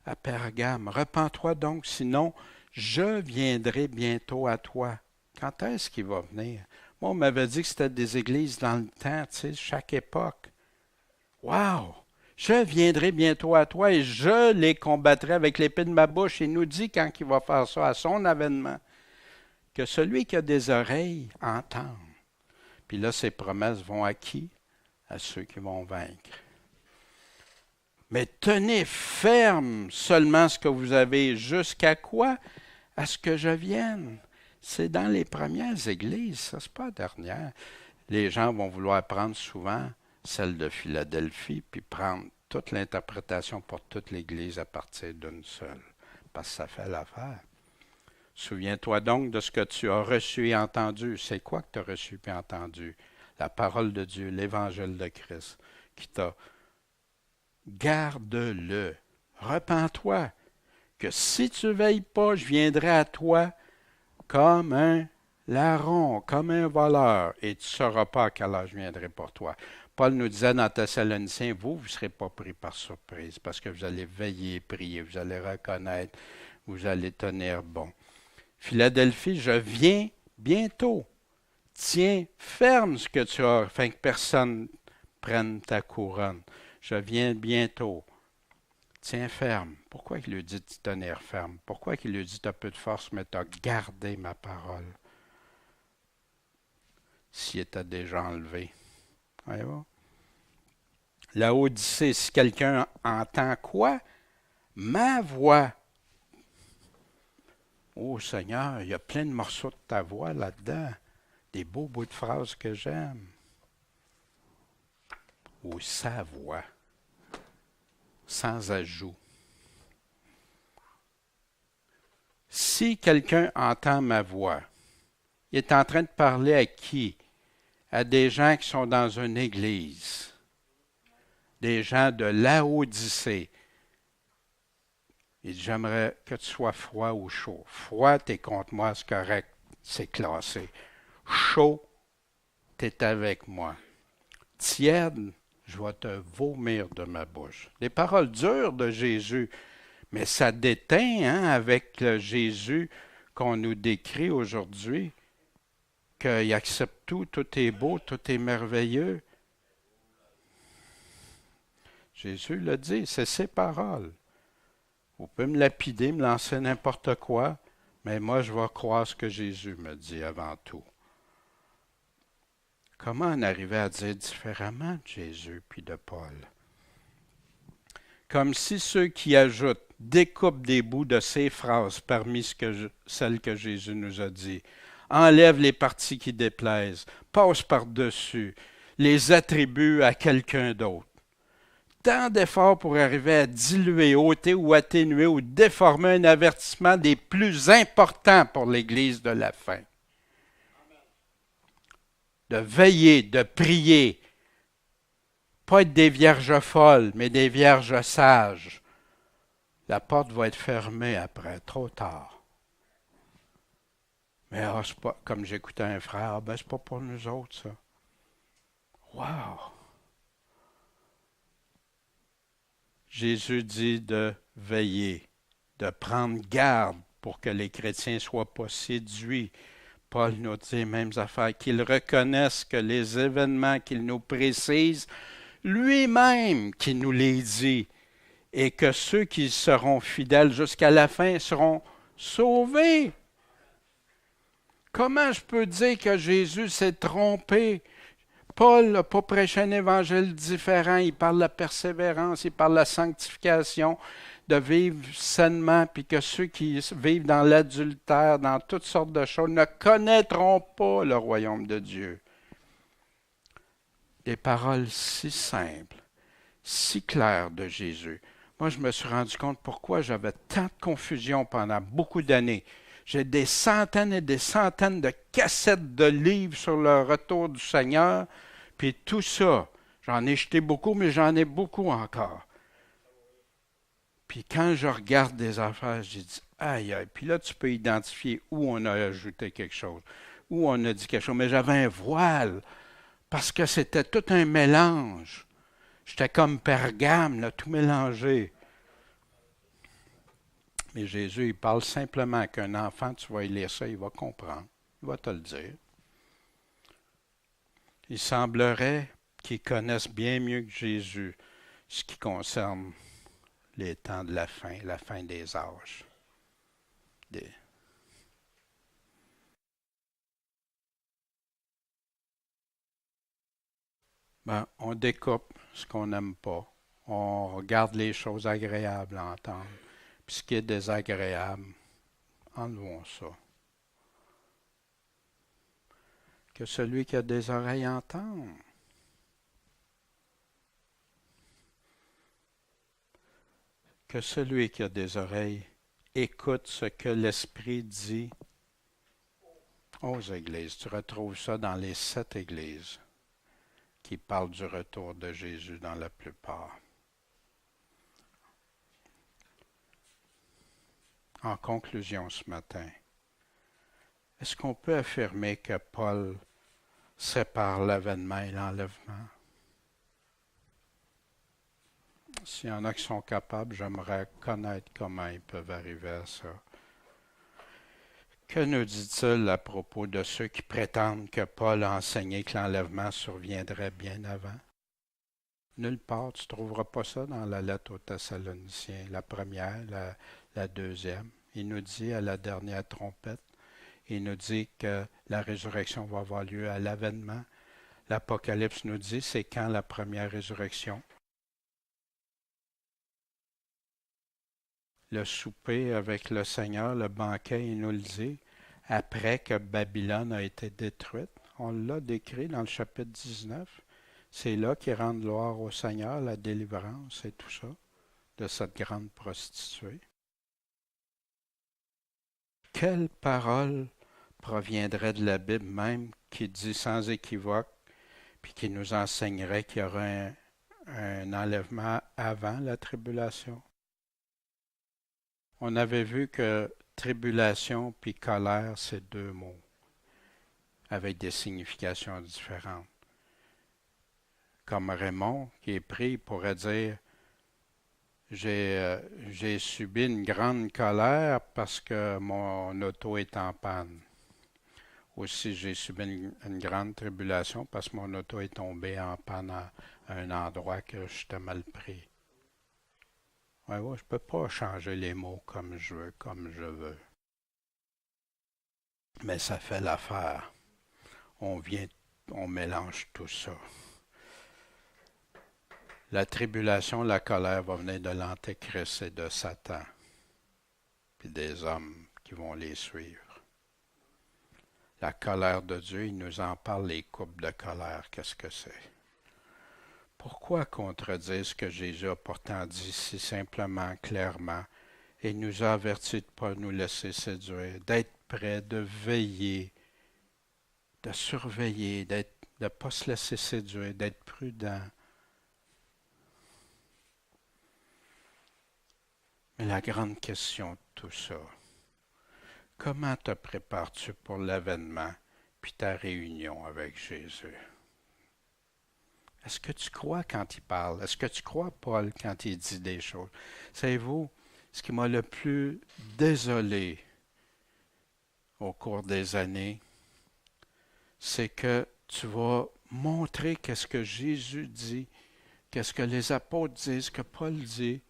à Pergame. Repens-toi donc, sinon je viendrai bientôt à toi. Quand est-ce qu'il va venir? Moi, on m'avait dit que c'était des églises dans le temps, tu sais, chaque époque. Wow! Je viendrai bientôt à toi et je les combattrai avec l'épée de ma bouche. Il nous dit quand il va faire ça à son avènement, que celui qui a des oreilles entende. Puis là, ces promesses vont à qui? À ceux qui vont vaincre. Mais tenez ferme seulement ce que vous avez. Jusqu'à quoi? À ce que je vienne. C'est dans les premières églises, ça, c'est pas la dernière. Les gens vont vouloir prendre souvent celle de Philadelphie, puis prendre toute l'interprétation pour toute l'Église à partir d'une seule, parce que ça fait l'affaire. Souviens-toi donc de ce que tu as reçu et entendu. C'est quoi que tu as reçu et entendu? La parole de Dieu, l'Évangile de Christ, qui t'a... Garde-le. Repens-toi. que si tu ne veilles pas, je viendrai à toi comme un larron, comme un voleur, et tu ne sauras pas à quelle heure je viendrai pour toi. Paul nous disait dans Thessaloniciens, vous ne serez pas pris par surprise, parce que vous allez veiller, prier, vous allez reconnaître, vous allez tenir bon. Philadelphie, je viens bientôt. Tiens ferme ce que tu as, afin que personne prenne ta couronne. Je viens bientôt. Tiens ferme. Pourquoi il lui dit de tenir ferme? Pourquoi il lui dit tu as peu de force, mais tu as gardé ma parole? S'il était déjà enlevé. Voyez-vous? La Odyssée, si quelqu'un entend quoi? Ma voix. Oh Seigneur, il y a plein de morceaux de ta voix là-dedans. Des beaux bouts de phrases que j'aime. Ou sa voix. Sans ajout. Si quelqu'un entend ma voix, il est en train de parler à qui? À des gens qui sont dans une église. Des gens de Laodicée. Il dit, j'aimerais que tu sois froid ou chaud. Froid, t'es contre moi, c'est correct, c'est classé. Chaud, t'es avec moi. Tiède, je vais te vomir de ma bouche. Des paroles dures de Jésus, mais ça déteint avec le Jésus qu'on nous décrit aujourd'hui, qu'il accepte tout, tout est beau, tout est merveilleux. Jésus l'a dit, c'est ses paroles. Vous pouvez me lapider, me lancer n'importe quoi, mais moi je vais croire ce que Jésus me dit avant tout. Comment en arriver à dire différemment de Jésus puis de Paul? Comme si ceux qui ajoutent découpent des bouts de ces phrases parmi celles que Jésus nous a dit, enlèvent les parties qui déplaisent, passent par-dessus, les attribuent à quelqu'un d'autre. Tant d'efforts pour arriver à diluer, ôter ou atténuer ou déformer un avertissement des plus importants pour l'Église de la fin. De veiller, de prier, pas être des vierges folles, mais des vierges sages. La porte va être fermée après, trop tard. Mais c'est pas, comme j'écoutais un frère, c'est pas pour nous autres, ça. Wow! Jésus dit de veiller, de prendre garde pour que les chrétiens ne soient pas séduits. Paul nous dit les mêmes affaires, qu'ils reconnaissent que les événements qu'il nous précise, lui-même qui nous les dit, et que ceux qui seront fidèles jusqu'à la fin seront sauvés. Comment je peux dire que Jésus s'est trompé? Paul n'a pas prêché un évangile différent. Il parle de la persévérance, il parle de la sanctification, de vivre sainement, puis que ceux qui vivent dans l'adultère, dans toutes sortes de choses, ne connaîtront pas le royaume de Dieu. Des paroles si simples, si claires de Jésus. Moi, je me suis rendu compte pourquoi j'avais tant de confusion pendant beaucoup d'années. J'ai des centaines et des centaines de cassettes de livres sur le retour du Seigneur, puis tout ça, j'en ai jeté beaucoup, mais j'en ai beaucoup encore. Puis quand je regarde des affaires, j'ai dit, aïe, aïe, puis là, tu peux identifier où on a ajouté quelque chose, où on a dit quelque chose, mais j'avais un voile, parce que c'était tout un mélange. J'étais comme Pergame, là, tout mélangé. Mais Jésus, il parle simplement qu'un enfant, tu vas y lire ça, il va comprendre. Il va te le dire. Il semblerait qu'ils connaissent bien mieux que Jésus ce qui concerne les temps de la fin des âges. On découpe ce qu'on n'aime pas. On regarde les choses agréables à entendre. Puis ce qui est désagréable, enlevons ça. Que celui qui a des oreilles entende. Que celui qui a des oreilles écoute ce que l'Esprit dit aux églises. Tu retrouves ça dans les 7 églises qui parlent du retour de Jésus dans la plupart. en conclusion ce matin, est-ce qu'on peut affirmer que Paul sépare l'avènement et l'enlèvement? S'il y en a qui sont capables, j'aimerais connaître comment ils peuvent arriver à ça. Que nous dit-il à propos de ceux qui prétendent que Paul a enseigné que l'enlèvement surviendrait bien avant? Nulle part, tu ne trouveras pas ça dans la lettre aux Thessaloniciens, la première, la deuxième. Il nous dit à la dernière trompette, il nous dit que la résurrection va avoir lieu à l'avènement. L'Apocalypse nous dit c'est quand la première résurrection. Le souper avec le Seigneur, le banquet, il nous le dit, après que Babylone a été détruite. On l'a décrit dans le chapitre 19. C'est là qu'il rend gloire au Seigneur, la délivrance et tout ça, de cette grande prostituée. Quelle parole proviendrait de la Bible même qui dit sans équivoque, puis qui nous enseignerait qu'il y aurait un enlèvement avant la tribulation? On avait vu que tribulation puis colère, c'est deux mots, avec des significations différentes. Comme Raymond, qui est pris, il pourrait dire j'ai subi une grande colère parce que mon auto est en panne. Aussi, j'ai subi une grande tribulation parce que mon auto est tombée en panne à un endroit que j'étais mal pris. Ouais, je ne peux pas changer les mots comme je veux. Mais ça fait l'affaire. On mélange tout ça. La tribulation, la colère va venir de l'Antéchrist et de Satan, puis des hommes qui vont les suivre. La colère de Dieu, il nous en parle, les coupes de colère, qu'est-ce que c'est? Pourquoi contredire ce que Jésus a pourtant dit si simplement, clairement, et nous a avertis de ne pas nous laisser séduire, d'être prêts, de veiller, de surveiller, de ne pas se laisser séduire, d'être prudent. Mais la grande question de tout ça, comment te prépares-tu pour l'avènement puis ta réunion avec Jésus? Est-ce que tu crois quand il parle? Est-ce que tu crois Paul quand il dit des choses? Savez-vous, ce qui m'a le plus désolé au cours des années, c'est que tu vas montrer qu'est-ce que Jésus dit, qu'est-ce que les apôtres disent, que Paul dit.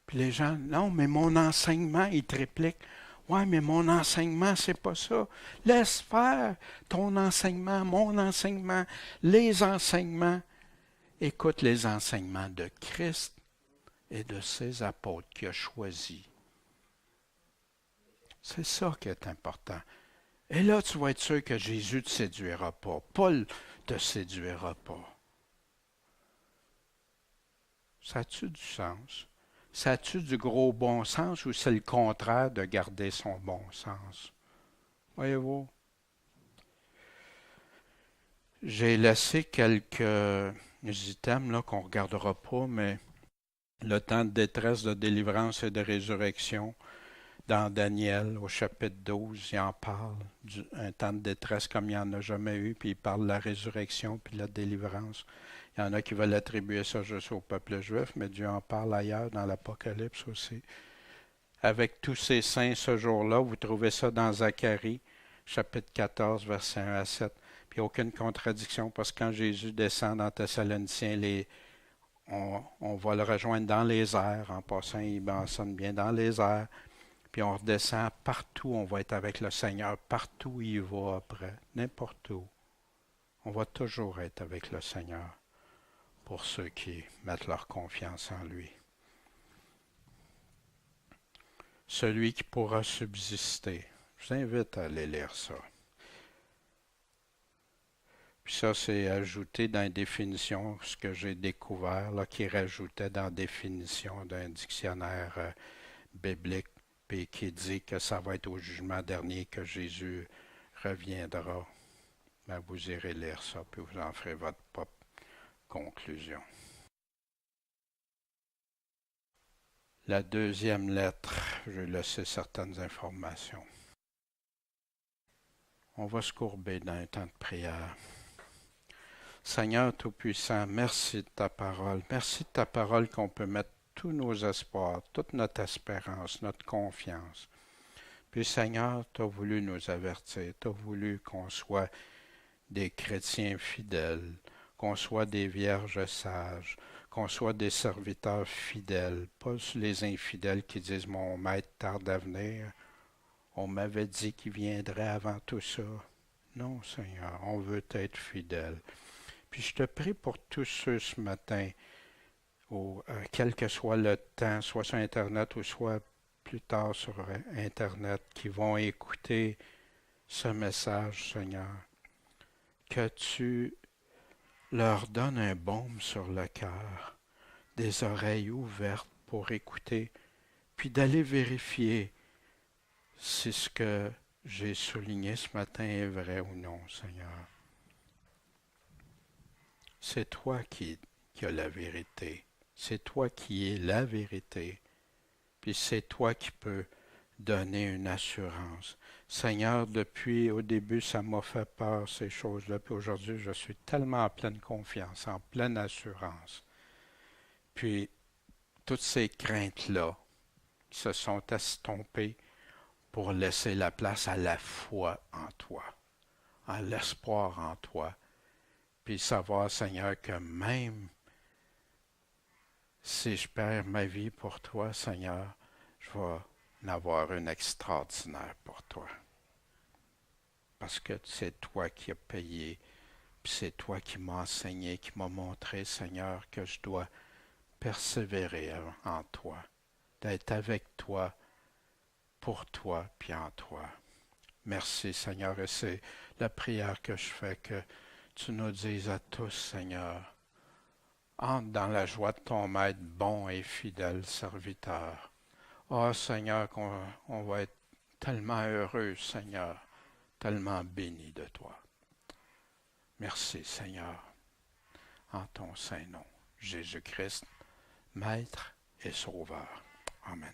Puis les gens, non, mais mon enseignement, ils te répliquent, ouais, mais mon enseignement, c'est pas ça. Laisse faire ton enseignement, mon enseignement, les enseignements. Écoute les enseignements de Christ et de ses apôtres qu'il a choisis. C'est ça qui est important. Et là, tu vas être sûr que Jésus ne te séduira pas. Paul ne te séduira pas. Ça a-tu du sens? Ça a-tu du gros bon sens ou c'est le contraire de garder son bon sens? Voyez-vous? J'ai laissé quelques items là, qu'on ne regardera pas, mais le temps de détresse, de délivrance et de résurrection, dans Daniel, au chapitre 12, il en parle, un temps de détresse comme il n'y en a jamais eu, puis il parle de la résurrection puis de la délivrance. Il y en a qui veulent attribuer ça juste au peuple juif, mais Dieu en parle ailleurs, dans l'Apocalypse aussi. Avec tous ces saints ce jour-là, vous trouvez ça dans Zacharie, chapitre 14, versets 1 à 7. Puis aucune contradiction, parce que quand Jésus descend dans Thessaloniciens, on va le rejoindre dans les airs. En passant, il mentionne bien dans les airs. Puis on redescend partout, on va être avec le Seigneur, partout où il va après, n'importe où. On va toujours être avec le Seigneur pour ceux qui mettent leur confiance en lui. Celui qui pourra subsister. Je vous invite à aller lire ça. Puis ça, c'est ajouté dans la définition, ce que j'ai découvert, là, qui rajoutait dans la définition d'un dictionnaire biblique, puis qui dit que ça va être au jugement dernier que Jésus reviendra. Ben, vous irez lire ça, puis vous en ferez votre propre conclusion. La deuxième lettre je vais laisser certaines informations. On va se courber dans un temps de prière. Seigneur Tout-Puissant, merci de ta parole. Merci de ta parole qu'on peut mettre tous nos espoirs, toute notre espérance, notre confiance. Puis Seigneur, tu as voulu nous avertir, tu as voulu qu'on soit des chrétiens fidèles, qu'on soit des vierges sages, qu'on soit des serviteurs fidèles, pas les infidèles qui disent « Mon maître tarde à venir, on m'avait dit qu'il viendrait avant tout ça. » Non, Seigneur, on veut être fidèles. Puis je te prie pour tous ceux ce matin, quel que soit le temps, soit sur Internet ou soit plus tard sur Internet, qui vont écouter ce message, Seigneur, que tu leur donnes un baume sur le cœur, des oreilles ouvertes pour écouter, puis d'aller vérifier si ce que j'ai souligné ce matin est vrai ou non, Seigneur. C'est toi qui as la vérité. C'est toi qui es la vérité. Puis c'est toi qui peux donner une assurance. Seigneur, depuis au début, ça m'a fait peur, ces choses-là. Puis aujourd'hui, je suis tellement en pleine confiance, en pleine assurance. Puis toutes ces craintes-là se sont estompées pour laisser la place à la foi en toi, à l'espoir en toi. Puis savoir, Seigneur, que même si je perds ma vie pour toi, Seigneur, je vais en avoir une extraordinaire pour toi. Parce que c'est toi qui as payé, puis c'est toi qui m'as enseigné, qui m'as montré, Seigneur, que je dois persévérer en toi, d'être avec toi, pour toi, puis en toi. Merci, Seigneur, et c'est la prière que je fais, que tu nous dises à tous, Seigneur, entre dans la joie de ton maître, bon et fidèle serviteur. Oh Seigneur, qu'on va être tellement heureux, Seigneur, tellement béni de toi. Merci, Seigneur, en ton saint nom, Jésus-Christ, Maître et Sauveur. Amen.